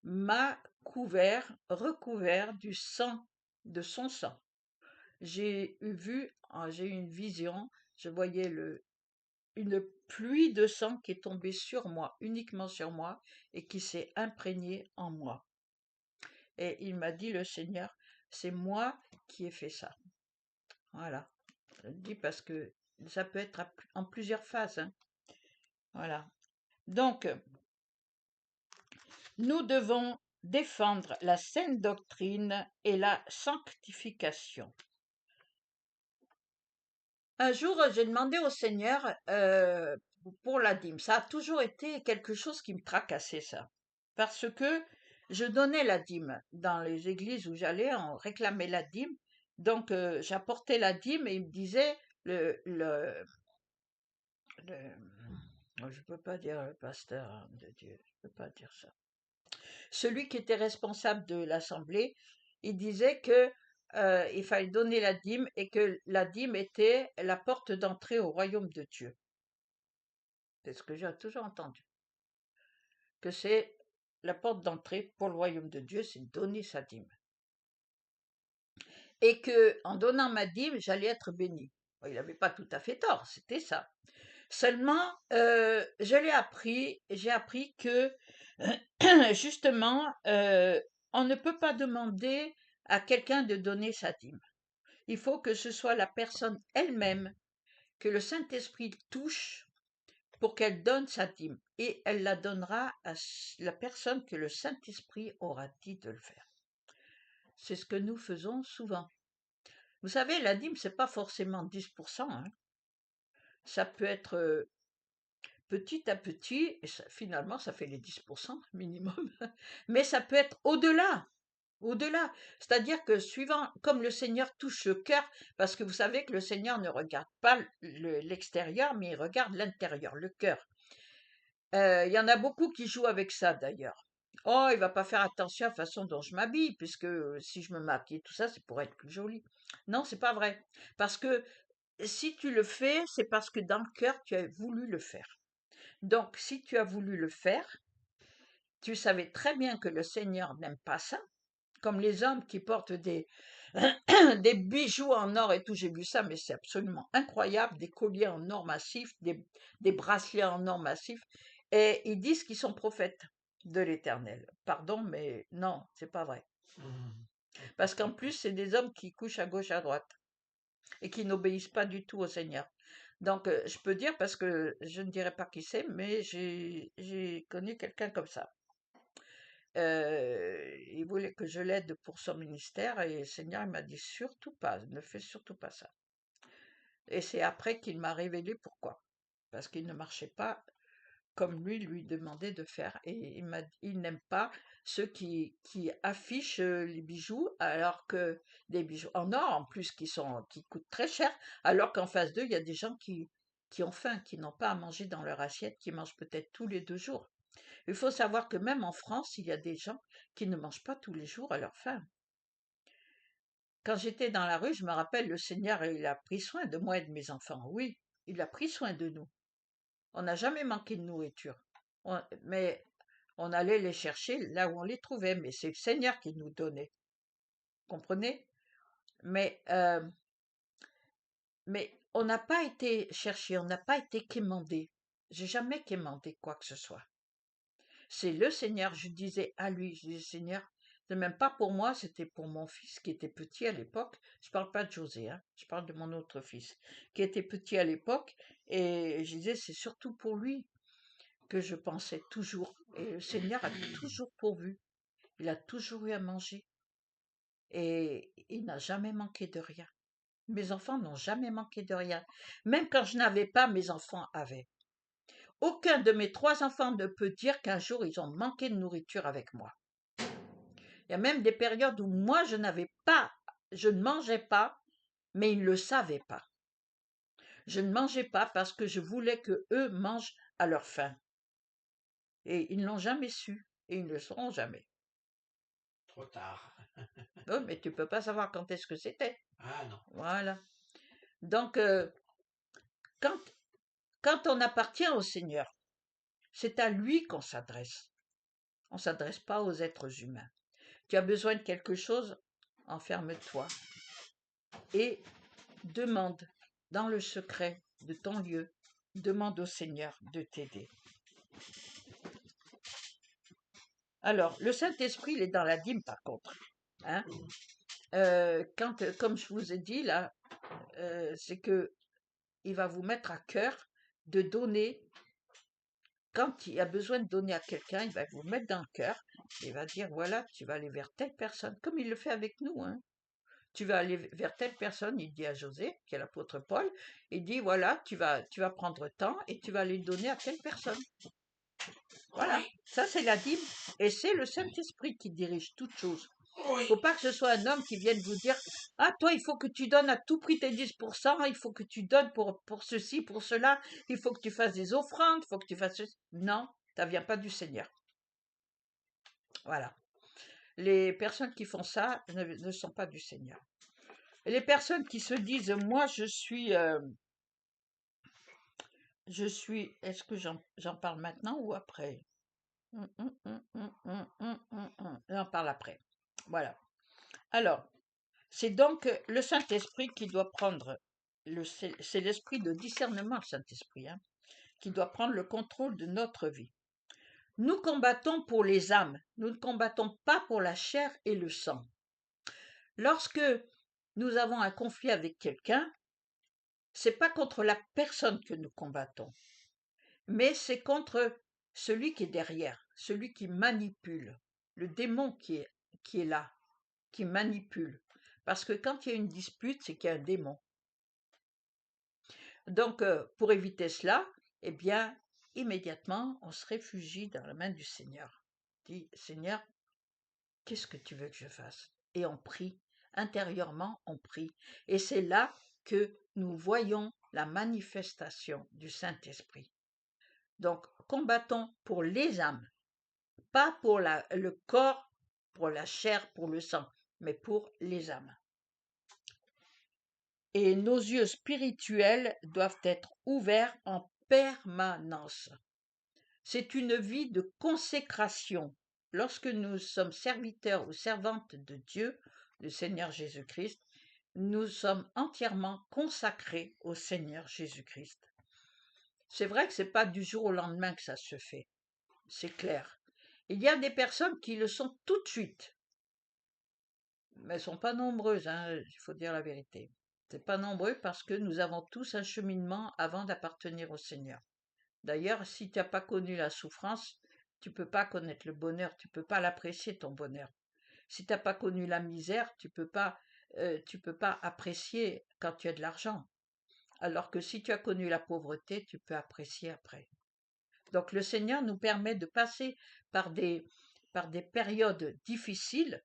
m'a recouvert du sang, de son sang. J'ai eu une vision, je voyais une pluie de sang qui est tombée sur moi, uniquement sur moi, et qui s'est imprégnée en moi. Et il m'a dit, le Seigneur, c'est moi qui ai fait ça. Voilà. Je le dis parce que ça peut être en plusieurs phases, hein. Voilà. Donc, nous devons défendre la saine doctrine et la sanctification. Un jour, j'ai demandé au Seigneur pour la dîme. Ça a toujours été quelque chose qui me tracassait, ça. Parce que je donnais la dîme dans les églises où j'allais, on réclamait la dîme. Donc, j'apportais la dîme et il me disait, le Je ne peux pas dire le pasteur de Dieu, je ne peux pas dire ça. Celui qui était responsable de l'assemblée, il disait que il fallait donner la dîme et que la dîme était la porte d'entrée au royaume de Dieu. C'est ce que j'ai toujours entendu. Que c'est la porte d'entrée pour le royaume de Dieu, c'est donner sa dîme. Et que en donnant ma dîme, j'allais être béni. Bon, il n'avait pas tout à fait tort, c'était ça. Seulement, j'ai appris que justement, on ne peut pas demander à quelqu'un de donner sa dîme. Il faut que ce soit la personne elle-même, que le Saint-Esprit touche pour qu'elle donne sa dîme. Et elle la donnera à la personne que le Saint-Esprit aura dit de le faire. C'est ce que nous faisons souvent. Vous savez, la dîme, c'est pas forcément 10%, hein. Ça peut être petit à petit, et finalement, ça fait les 10% minimum, mais ça peut être au-delà. Au-delà. C'est-à-dire que suivant, comme le Seigneur touche le cœur, parce que vous savez que le Seigneur ne regarde pas l'extérieur, mais il regarde l'intérieur, le cœur. Il y en a beaucoup qui jouent avec ça d'ailleurs. Oh, il va pas faire attention à la façon dont je m'habille, puisque si je me maquille, tout ça, c'est pour être plus jolie. Non, c'est pas vrai. Parce que si tu le fais, c'est parce que dans le cœur, tu as voulu le faire. Donc, si tu as voulu le faire, tu savais très bien que le Seigneur n'aime pas ça, comme les hommes qui portent des, des bijoux en or et tout, j'ai vu ça, mais c'est absolument incroyable, des colliers en or massif, des bracelets en or massif, et ils disent qu'ils sont prophètes de l'Éternel. Pardon, mais non, c'est pas vrai. Parce qu'en plus, c'est des hommes qui couchent à gauche, à droite, et qui n'obéissent pas du tout au Seigneur. Donc, je peux dire, parce que je ne dirai pas qui c'est, mais j'ai connu quelqu'un comme ça. Il voulait que je l'aide pour son ministère et le Seigneur il m'a dit surtout pas, ne fais surtout pas ça. Et c'est après qu'il m'a révélé pourquoi. Parce qu'il ne marchait pas comme lui demandait de faire. Et il n'aime pas ceux qui affichent les bijoux, alors que des bijoux en or en plus qui coûtent très cher, alors qu'en face d'eux, il y a des gens qui ont faim, qui n'ont pas à manger dans leur assiette, qui mangent peut-être tous les 2 jours. Il faut savoir que même en France, il y a des gens qui ne mangent pas tous les jours à leur faim. Quand j'étais dans la rue, je me rappelle, le Seigneur, il a pris soin de moi et de mes enfants. Oui, il a pris soin de nous. On n'a jamais manqué de nourriture. Mais on allait les chercher là où on les trouvait, mais c'est le Seigneur qui nous donnait. Comprenez? Mais, euh, mais on n'a pas été chercher, on n'a pas été quémandé. J'ai jamais quémandé quoi que ce soit. C'est le Seigneur, je disais à lui, je disais, Seigneur, c'est même pas pour moi, c'était pour mon fils qui était petit à l'époque. Je parle pas de José, hein, je parle de mon autre fils, qui était petit à l'époque, et je disais, c'est surtout pour lui que je pensais toujours. Et le Seigneur a toujours pourvu, il a toujours eu à manger, et il n'a jamais manqué de rien. Mes enfants n'ont jamais manqué de rien. Même quand je n'avais pas, mes enfants avaient. Aucun de mes 3 enfants ne peut dire qu'un jour ils ont manqué de nourriture avec moi. Il y a même des périodes où moi je ne mangeais pas, mais ils ne le savaient pas. Je ne mangeais pas parce que je voulais que eux mangent à leur faim. Et ils ne l'ont jamais su, et ils ne le sauront jamais. Trop tard. Oh, mais tu ne peux pas savoir quand est-ce que c'était. Ah non. Voilà. Donc, quand, quand on appartient au Seigneur, c'est à lui qu'on s'adresse. On ne s'adresse pas aux êtres humains. Tu as besoin de quelque chose, enferme-toi et demande dans le secret de ton lieu, demande au Seigneur de t'aider. Alors, le Saint-Esprit, il est dans la dîme par contre. Hein. Comme je vous ai dit là, c'est que il va vous mettre à cœur de donner. Quand il a besoin de donner à quelqu'un, il va vous mettre dans le cœur. Il va dire, voilà, tu vas aller vers telle personne, comme il le fait avec nous. Hein. Tu vas aller vers telle personne, il dit à José, qui est l'apôtre Paul, il dit, voilà, tu vas prendre temps et tu vas aller donner à telle personne. Voilà, ça c'est la dîme, et c'est le Saint-Esprit qui dirige toutes choses. Oui. Faut pas que ce soit un homme qui vienne vous dire: «Ah toi, il faut que tu donnes à tout prix tes 10%, il faut que tu donnes pour ceci, pour cela, il faut que tu fasses des offrandes, il faut que tu fasses ceci». Non, ça vient pas du Seigneur. Voilà. Les personnes qui font ça ne sont pas du Seigneur. Et les personnes qui se disent: «Moi, je suis» est-ce que j'en parle maintenant ou après? J'en parle après. Voilà. Alors, c'est donc le Saint-Esprit qui doit prendre, c'est l'esprit de discernement, le Saint-Esprit, hein, qui doit prendre le contrôle de notre vie. Nous combattons pour les âmes, nous ne combattons pas pour la chair et le sang. Lorsque nous avons un conflit avec quelqu'un, c'est pas contre la personne que nous combattons, mais c'est contre celui qui est derrière, celui qui manipule, le démon qui est là, qui manipule. Parce que quand il y a une dispute, c'est qu'il y a un démon. Donc, pour éviter cela, eh bien, immédiatement, on se réfugie dans la main du Seigneur. On dit: Seigneur, qu'est-ce que tu veux que je fasse? Et on prie. Intérieurement, on prie. Et c'est là que nous voyons la manifestation du Saint-Esprit. Donc, combattons pour les âmes, pas pour le corps, pour la chair, pour le sang, mais pour les âmes. Et nos yeux spirituels doivent être ouverts en permanence. C'est une vie de consécration. Lorsque nous sommes serviteurs ou servantes de Dieu, le Seigneur Jésus-Christ, nous sommes entièrement consacrés au Seigneur Jésus-Christ. C'est vrai que ce n'est pas du jour au lendemain que ça se fait, c'est clair. Il y a des personnes qui le sont tout de suite, mais elles ne sont pas nombreuses, hein, il faut dire la vérité. C'est pas nombreux parce que nous avons tous un cheminement avant d'appartenir au Seigneur. D'ailleurs, si tu n'as pas connu la souffrance, tu peux pas connaître le bonheur, tu peux pas l'apprécier ton bonheur. Si tu n'as pas connu la misère, tu peux pas apprécier quand tu as de l'argent. Alors que si tu as connu la pauvreté, tu peux apprécier après. Donc le Seigneur nous permet de passer par par des périodes difficiles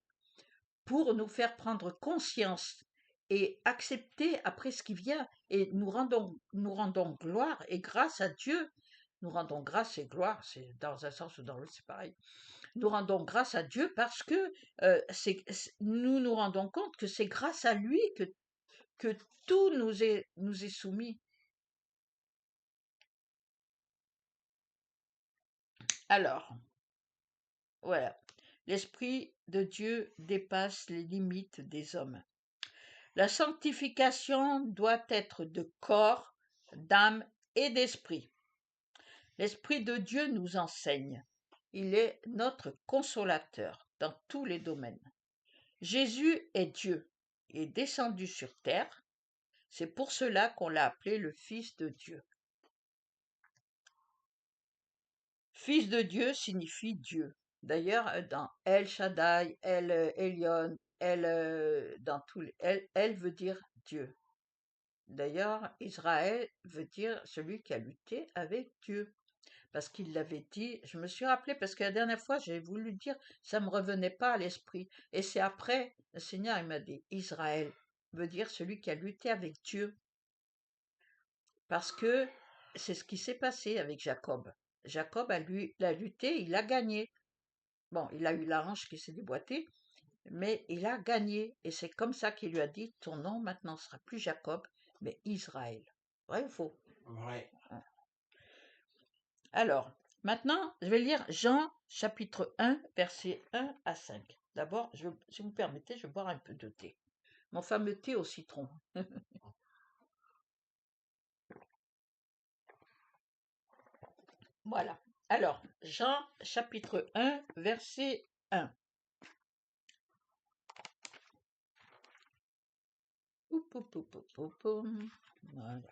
pour nous faire prendre conscience et accepter après ce qui vient, et nous rendons gloire et grâce à Dieu. Nous rendons grâce et gloire, c'est dans un sens ou dans l'autre, c'est pareil. Nous rendons grâce à Dieu parce que nous nous rendons compte que c'est grâce à lui que tout nous est soumis. Alors, voilà. L'Esprit de Dieu dépasse les limites des hommes. La sanctification doit être de corps, d'âme et d'esprit. L'Esprit de Dieu nous enseigne. Il est notre consolateur dans tous les domaines. Jésus est Dieu. Il est descendu sur terre. C'est pour cela qu'on l'a appelé le Fils de Dieu. Fils de Dieu signifie Dieu. D'ailleurs, dans El Shaddai, El Elyon, El veut dire Dieu. D'ailleurs, Israël veut dire celui qui a lutté avec Dieu. Parce qu'il l'avait dit, je me suis rappelé, parce que la dernière fois, j'ai voulu dire, ça ne me revenait pas à l'esprit. Et c'est après, le Seigneur, il m'a dit, Israël veut dire celui qui a lutté avec Dieu. Parce que c'est ce qui s'est passé avec Jacob. Jacob a lutté, il a gagné. Bon, il a eu la hanche qui s'est déboîtée, mais il a gagné. Et c'est comme ça qu'il lui a dit, ton nom maintenant sera plus Jacob, mais Israël. Vrai ou faux? Vrai. Alors, maintenant, je vais lire Jean chapitre 1, versets 1 à 5. D'abord, si vous me permettez, je vais boire un peu de thé. Mon fameux thé au citron. Voilà. Alors, Jean chapitre 1, verset 1. Voilà.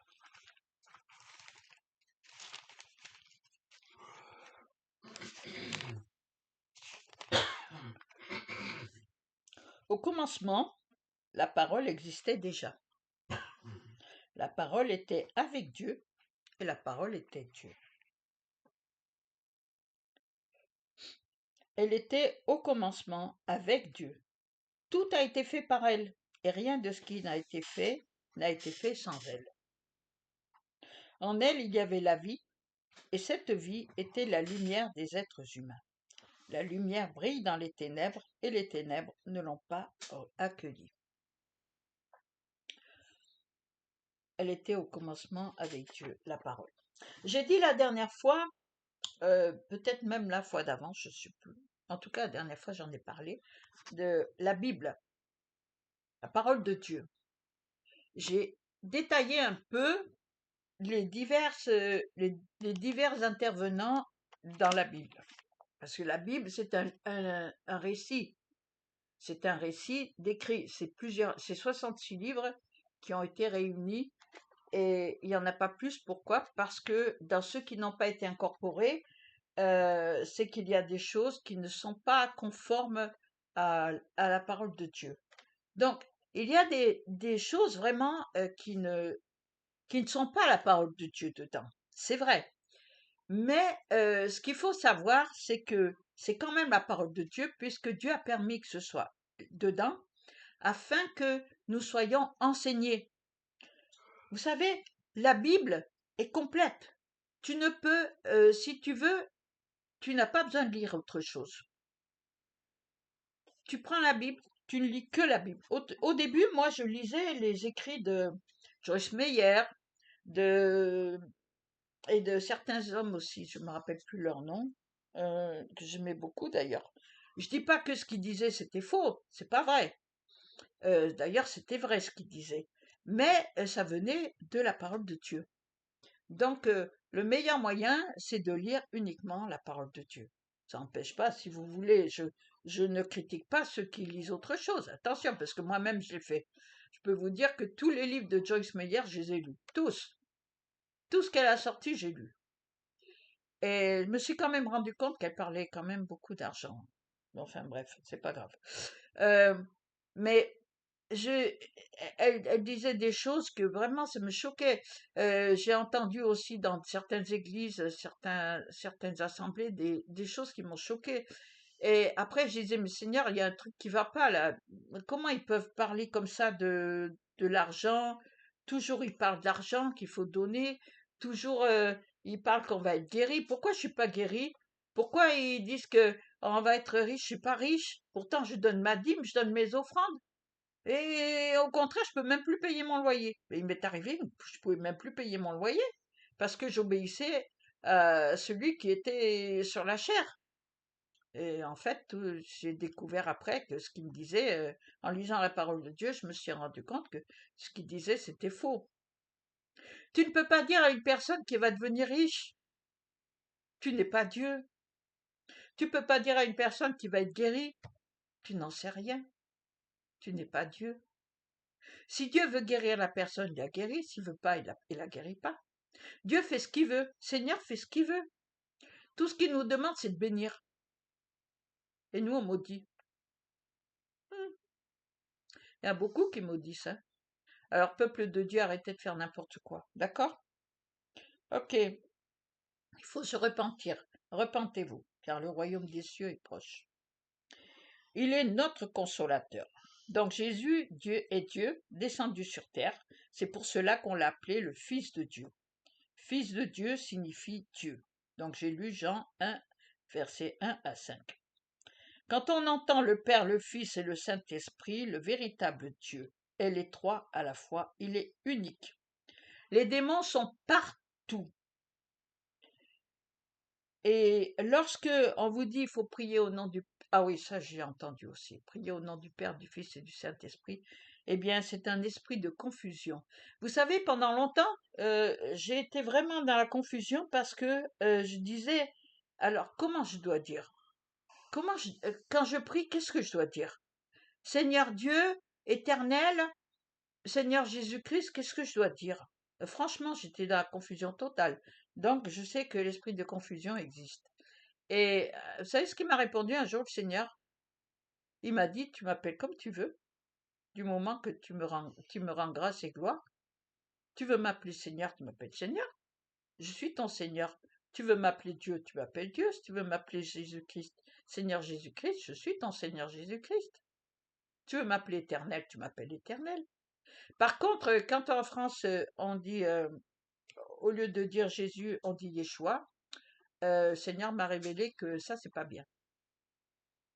Au commencement, la parole existait déjà. La parole était avec Dieu et la parole était Dieu. Elle était au commencement avec Dieu. Tout a été fait par elle, et rien de ce qui n'a été fait sans elle. En elle, il y avait la vie, et cette vie était la lumière des êtres humains. La lumière brille dans les ténèbres, et les ténèbres ne l'ont pas accueillie. Elle était au commencement avec Dieu, la parole. J'ai dit la dernière fois, peut-être même la fois d'avant, je ne sais plus. En tout cas, la dernière fois, j'en ai parlé, de la Bible, la parole de Dieu. J'ai détaillé un peu les divers intervenants dans la Bible. Parce que la Bible, c'est un récit. C'est un récit décrit. C'est 66 livres qui ont été réunis et il n'y en a pas plus. Pourquoi? Parce que dans ceux qui n'ont pas été incorporés, c'est qu'il y a des choses qui ne sont pas conformes à la parole de Dieu. Donc, il y a des choses vraiment qui ne sont pas la parole de Dieu dedans. C'est vrai. Mais ce qu'il faut savoir, c'est que c'est quand même la parole de Dieu, puisque Dieu a permis que ce soit dedans, afin que nous soyons enseignés. Vous savez, la Bible est complète. Tu ne peux, si tu veux, tu n'as pas besoin de lire autre chose. Tu prends la Bible, tu ne lis que la Bible. Au début, moi, je lisais les écrits de Joyce Meyer, de et de certains hommes aussi, je ne me rappelle plus leur nom, que j'aimais beaucoup d'ailleurs. Je dis pas que ce qu'ils disaient c'était faux, c'est pas vrai. D'ailleurs, c'était vrai ce qu'ils disaient, mais ça venait de la parole de Dieu. Donc, le meilleur moyen, c'est de lire uniquement la parole de Dieu. Ça n'empêche pas, si vous voulez, je ne critique pas ceux qui lisent autre chose. Attention, parce que moi-même, je l'ai fait. Je peux vous dire que tous les livres de Joyce Meyer, je les ai lus. Tous. Tout ce qu'elle a sorti, j'ai lu. Et je me suis quand même rendu compte qu'elle parlait quand même beaucoup d'argent. Enfin bref, c'est pas grave. Euh, mais je, elle disait des choses que vraiment ça me choquait. J'ai entendu aussi dans certaines églises, certaines assemblées, des choses qui m'ont choqué. Et après, je disais, mais Seigneur, il y a un truc qui va pas là. Comment ils peuvent parler comme ça de l'argent? Toujours ils parlent d'argent qu'il faut donner. Toujours ils parlent qu'on va être guéri. Pourquoi je suis pas guéri? Pourquoi ils disent que on va être riche? Je suis pas riche. Pourtant, je donne ma dîme, je donne mes offrandes. Et au contraire, je peux même plus payer mon loyer. Mais il m'est arrivé, je pouvais même plus payer mon loyer parce que j'obéissais à celui qui était sur la chair. Et en fait, j'ai découvert après que ce qu'il me disait, en lisant la parole de Dieu, je me suis rendu compte que ce qu'il disait, c'était faux. Tu ne peux pas dire à une personne qui va devenir riche, tu n'es pas Dieu. Tu ne peux pas dire à une personne qui va être guérie, tu n'en sais rien, tu n'es pas Dieu. Si Dieu veut guérir la personne, il la guérit. S'il veut pas, il la guérit pas. Dieu fait ce qu'il veut. Seigneur fait ce qu'il veut. Tout ce qu'il nous demande, c'est de bénir. Et nous, on maudit. Il y a beaucoup qui maudissent, hein. Alors, peuple de Dieu, arrêtez de faire n'importe quoi. D'accord? Ok. Il faut se repentir. Repentez-vous, car le royaume des cieux est proche. Il est notre consolateur. Donc Jésus, Dieu est Dieu, descendu sur terre. C'est pour cela qu'on l'a appelé le Fils de Dieu. Fils de Dieu signifie Dieu. Donc j'ai lu Jean 1, versets 1 à 5. Quand on entend le Père, le Fils et le Saint-Esprit, le véritable Dieu est les trois à la fois, il est unique. Les démons sont partout. Et lorsque on vous dit il faut prier au nom du... Ah oui, ça j'ai entendu aussi. Prier au nom du Père, du Fils et du Saint-Esprit, eh bien c'est un esprit de confusion. Vous savez, pendant longtemps, j'ai été vraiment dans la confusion parce que je disais, alors comment je dois dire? Quand je prie, qu'est-ce que je dois dire? Seigneur Dieu, éternel, Seigneur Jésus-Christ, qu'est-ce que je dois dire? Franchement, j'étais dans la confusion totale. Donc, je sais que l'esprit de confusion existe. Et vous savez ce qu'il m'a répondu un jour, le Seigneur? Il m'a dit, tu m'appelles comme tu veux, du moment que tu me rends grâce et gloire. Tu veux m'appeler Seigneur, tu m'appelles Seigneur. Je suis ton Seigneur. Tu veux m'appeler Dieu, tu m'appelles Dieu. Si tu veux m'appeler Jésus-Christ, Seigneur Jésus-Christ, je suis ton Seigneur Jésus-Christ. Tu veux m'appeler Éternel, tu m'appelles Éternel. Par contre, quand en France, on dit, au lieu de dire Jésus, on dit Yeshua, le Seigneur m'a révélé que ça, c'est pas bien.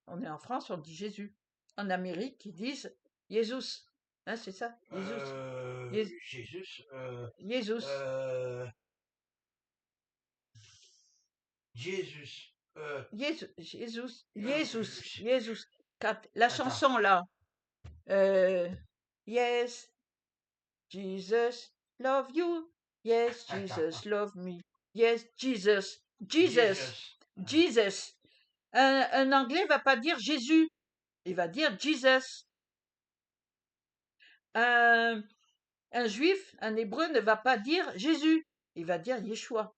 On est en France, on dit Jésus. En Amérique, ils disent Jésus. Hein, c'est ça, Jésus. Jésus. Jésus. Euh, Jésus. Jésus. Jésus. Jésus. Je- Jésus. La Attends. chanson là. euh, Yes, Jesus love you. Yes, Attends. Jesus love me. Yes, Jesus. Jesus. Jésus. Jesus. Un Anglais va pas dire Jésus. Il va dire Jesus. Un, un Juif, un Hébreu ne va pas dire Jésus. Il va dire Yeshua.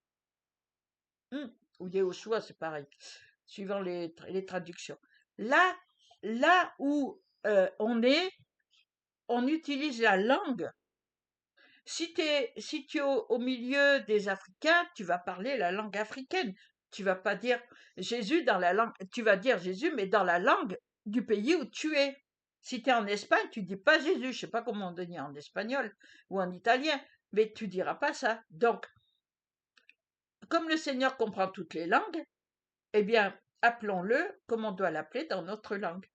Ou Yehoshua, c'est pareil, suivant les traductions. Là où on utilise la langue. Si tu es au milieu des Africains, tu vas parler la langue africaine. Tu vas pas dire Jésus dans la langue, tu vas dire Jésus, mais dans la langue du pays où tu es. Si tu es en Espagne, tu dis pas Jésus. Je sais pas comment on dit en espagnol ou en italien, mais tu diras pas ça. Donc, comme le Seigneur comprend toutes les langues, eh bien, appelons-le comme on doit l'appeler dans notre langue.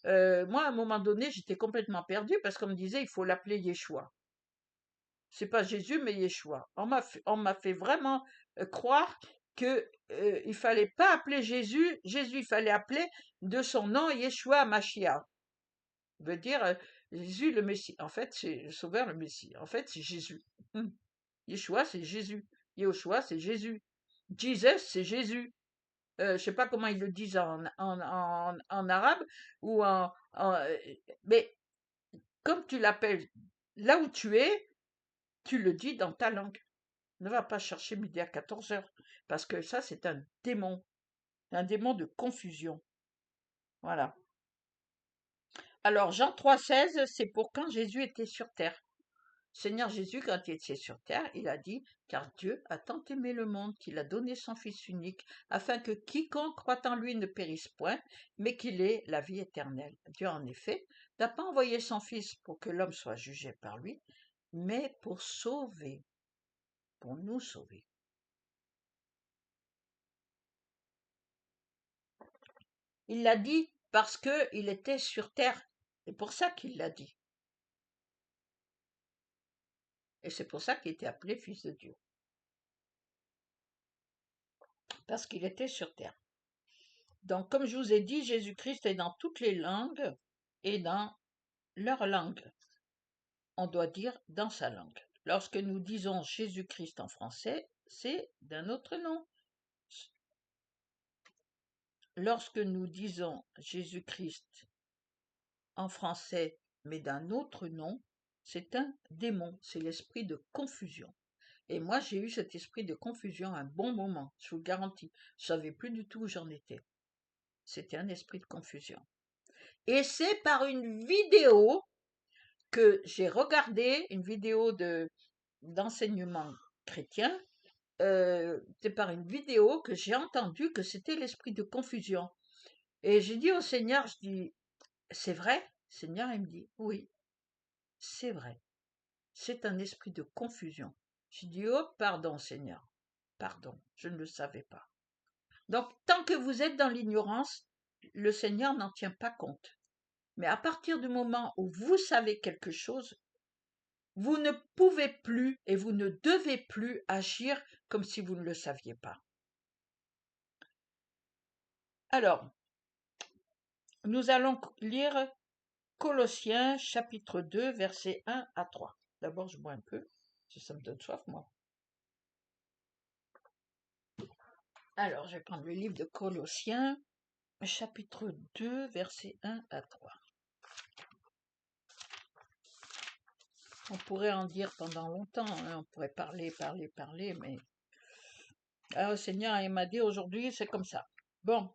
Moi, à un moment donné, j'étais complètement perdue parce qu'on me disait il faut l'appeler Yeshua. C'est pas Jésus, mais Yeshua. On m'a fait vraiment croire que il fallait pas appeler Jésus. Jésus, il fallait appeler de son nom Yeshua Mashiach. Veut dire Jésus le Messie. En fait, c'est le Sauveur le Messie. En fait, c'est Jésus. Yeshua, c'est Jésus. Yehoshua, c'est Jésus. Jesus, c'est Jésus. Je sais pas comment ils le disent en arabe ou mais comme tu l'appelles là où tu es, tu le dis dans ta langue. Ne va pas chercher midi à 14h, parce que ça, c'est un démon de confusion. Voilà. Alors, Jean 3,16, c'est pour quand Jésus était sur terre. Seigneur Jésus, quand il était sur terre, il a dit, car Dieu a tant aimé le monde qu'il a donné son Fils unique, afin que quiconque croit en lui ne périsse point, mais qu'il ait la vie éternelle. Dieu, en effet, n'a pas envoyé son Fils pour que l'homme soit jugé par lui, mais pour sauver, pour nous sauver. Il l'a dit parce qu'il était sur terre. C'est pour ça qu'il l'a dit. Et c'est pour ça qu'il était appelé Fils de Dieu. Parce qu'il était sur terre. Donc, comme je vous ai dit, Jésus-Christ est dans toutes les langues et dans leur langue. On doit dire dans sa langue. Lorsque nous disons Jésus-Christ en français, c'est d'un autre nom. Lorsque nous disons Jésus-Christ en français, mais d'un autre nom, c'est un démon, c'est l'esprit de confusion. Et moi, j'ai eu cet esprit de confusion un bon moment, je vous le garantis. Je savais plus du tout où j'en étais. C'était un esprit de confusion. Et c'est par une vidéo que j'ai regardé, une vidéo d'enseignement chrétien, c'est par une vidéo que j'ai entendu que c'était l'esprit de confusion. Et j'ai dit au Seigneur, je dis, c'est vrai? Seigneur, il me dit, oui, c'est vrai. C'est un esprit de confusion. J'ai dit, oh, pardon, Seigneur. Pardon, je ne le savais pas. Donc, tant que vous êtes dans l'ignorance, le Seigneur n'en tient pas compte. Mais à partir du moment où vous savez quelque chose, vous ne pouvez plus et vous ne devez plus agir comme si vous ne le saviez pas. Alors, nous allons lire Colossiens chapitre 2, versets 1 à 3. D'abord, je bois un peu, ça me donne soif, moi. Alors, je vais prendre le livre de Colossiens, chapitre 2, versets 1 à 3. On pourrait en dire pendant longtemps, hein, on pourrait parler, mais... Alors, le Seigneur, il m'a dit aujourd'hui, c'est comme ça. Bon,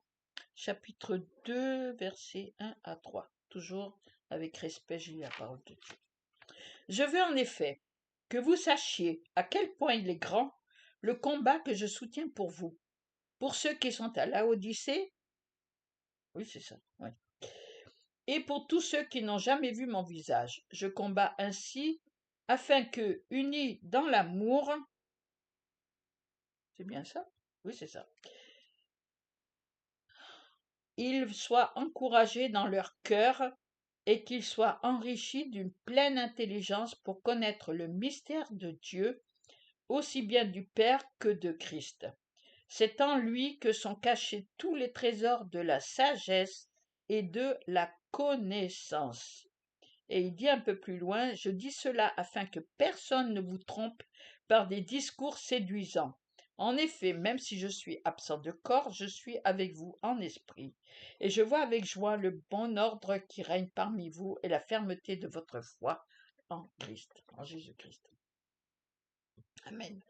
chapitre 2, versets 1 à 3. Toujours avec respect, j'ai la parole de Dieu. Je veux en effet que vous sachiez à quel point il est grand le combat que je soutiens pour vous. Pour ceux qui sont à Laodicée, oui, c'est ça, ouais. et pour tous ceux qui n'ont jamais vu mon visage. Je combats ainsi afin que, unis dans l'amour, c'est bien ça? Oui, c'est ça. Ils soient encouragés dans leur cœur et qu'ils soient enrichis d'une pleine intelligence pour connaître le mystère de Dieu, aussi bien du Père que de Christ. C'est en lui que sont cachés tous les trésors de la sagesse et de la connaissance. Et il dit un peu plus loin, je dis cela afin que personne ne vous trompe par des discours séduisants. En effet, même si je suis absent de corps, je suis avec vous en esprit. Et je vois avec joie le bon ordre qui règne parmi vous et la fermeté de votre foi en Christ, en Jésus-Christ. Amen.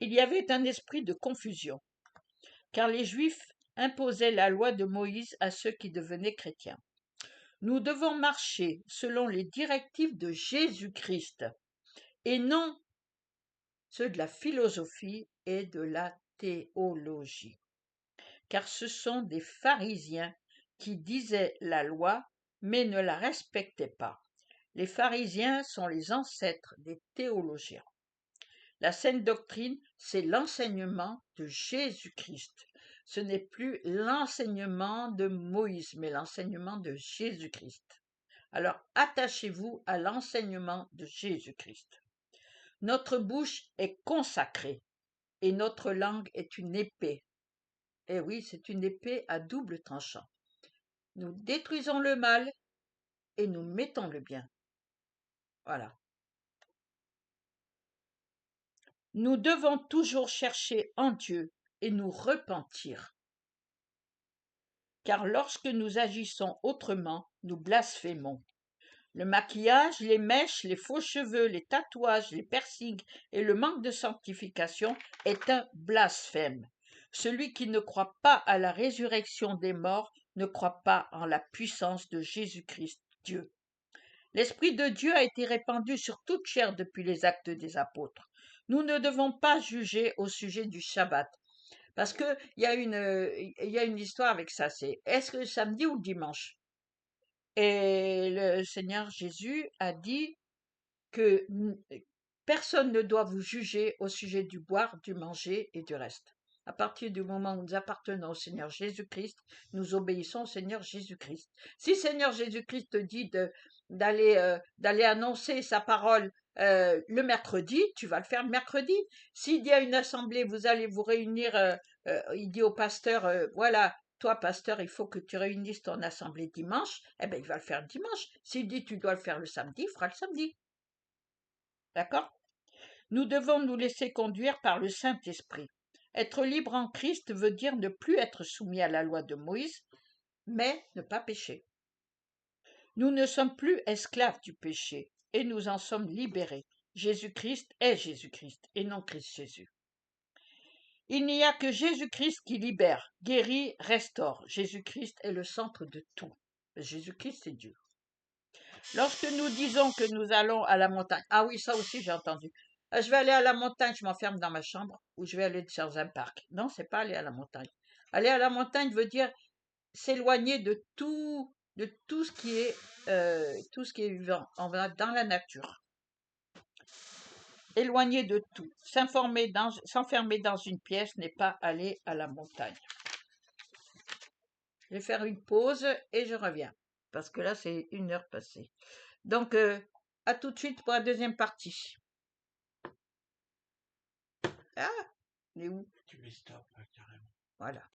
Il y avait un esprit de confusion, car les Juifs imposaient la loi de Moïse à ceux qui devenaient chrétiens. Nous devons marcher selon les directives de Jésus-Christ et non ceux de la philosophie et de la théologie. Car ce sont des pharisiens qui disaient la loi mais ne la respectaient pas. Les pharisiens sont les ancêtres des théologiens. La saine doctrine, c'est l'enseignement de Jésus-Christ. Ce n'est plus l'enseignement de Moïse, mais l'enseignement de Jésus-Christ. Alors, attachez-vous à l'enseignement de Jésus-Christ. Notre bouche est consacrée et notre langue est une épée. Eh oui, c'est une épée à double tranchant. Nous détruisons le mal et nous mettons le bien. Voilà. Nous devons toujours chercher en Dieu et nous repentir. Car lorsque nous agissons autrement, nous blasphémons. Le maquillage, les mèches, les faux cheveux, les tatouages, les piercings et le manque de sanctification est un blasphème. Celui qui ne croit pas à la résurrection des morts ne croit pas en la puissance de Jésus-Christ, Dieu. L'Esprit de Dieu a été répandu sur toute chair depuis les actes des apôtres. Nous ne devons pas juger au sujet du Shabbat. Parce qu'il y a une histoire avec ça, c'est est-ce que samedi ou dimanche? Et le Seigneur Jésus a dit que personne ne doit vous juger au sujet du boire, du manger et du reste. À partir du moment où nous appartenons au Seigneur Jésus-Christ, nous obéissons au Seigneur Jésus-Christ. Si le Seigneur Jésus-Christ te dit d'aller annoncer sa parole le mercredi, tu vas le faire le mercredi. S'il y a une assemblée, vous allez vous réunir, il dit au pasteur, voilà, toi, pasteur, il faut que tu réunisses ton assemblée dimanche, eh bien, il va le faire le dimanche. S'il dit tu dois le faire le samedi, il fera le samedi. D'accord? Nous devons nous laisser conduire par le Saint-Esprit. Être libre en Christ veut dire ne plus être soumis à la loi de Moïse, mais ne pas pécher. Nous ne sommes plus esclaves du péché et nous en sommes libérés. Jésus-Christ est Jésus-Christ et non Christ Jésus. Il n'y a que Jésus-Christ qui libère, guérit, restaure. Jésus-Christ est le centre de tout. Jésus-Christ, c'est Dieu. Lorsque nous disons que nous allons à la montagne, ah oui, ça aussi j'ai entendu. Je vais aller à la montagne, je m'enferme dans ma chambre, ou je vais aller dans un parc. Non, c'est pas aller à la montagne. Aller à la montagne veut dire s'éloigner de tout ce qui est vivant. On va dans la nature. Éloigner de tout. S'enfermer dans une pièce n'est pas aller à la montagne. Je vais faire une pause et je reviens. Parce que là, c'est 1 heure passée. Donc, à tout de suite pour la deuxième partie. Ah, on est où? Tu les stops, carrément. Voilà.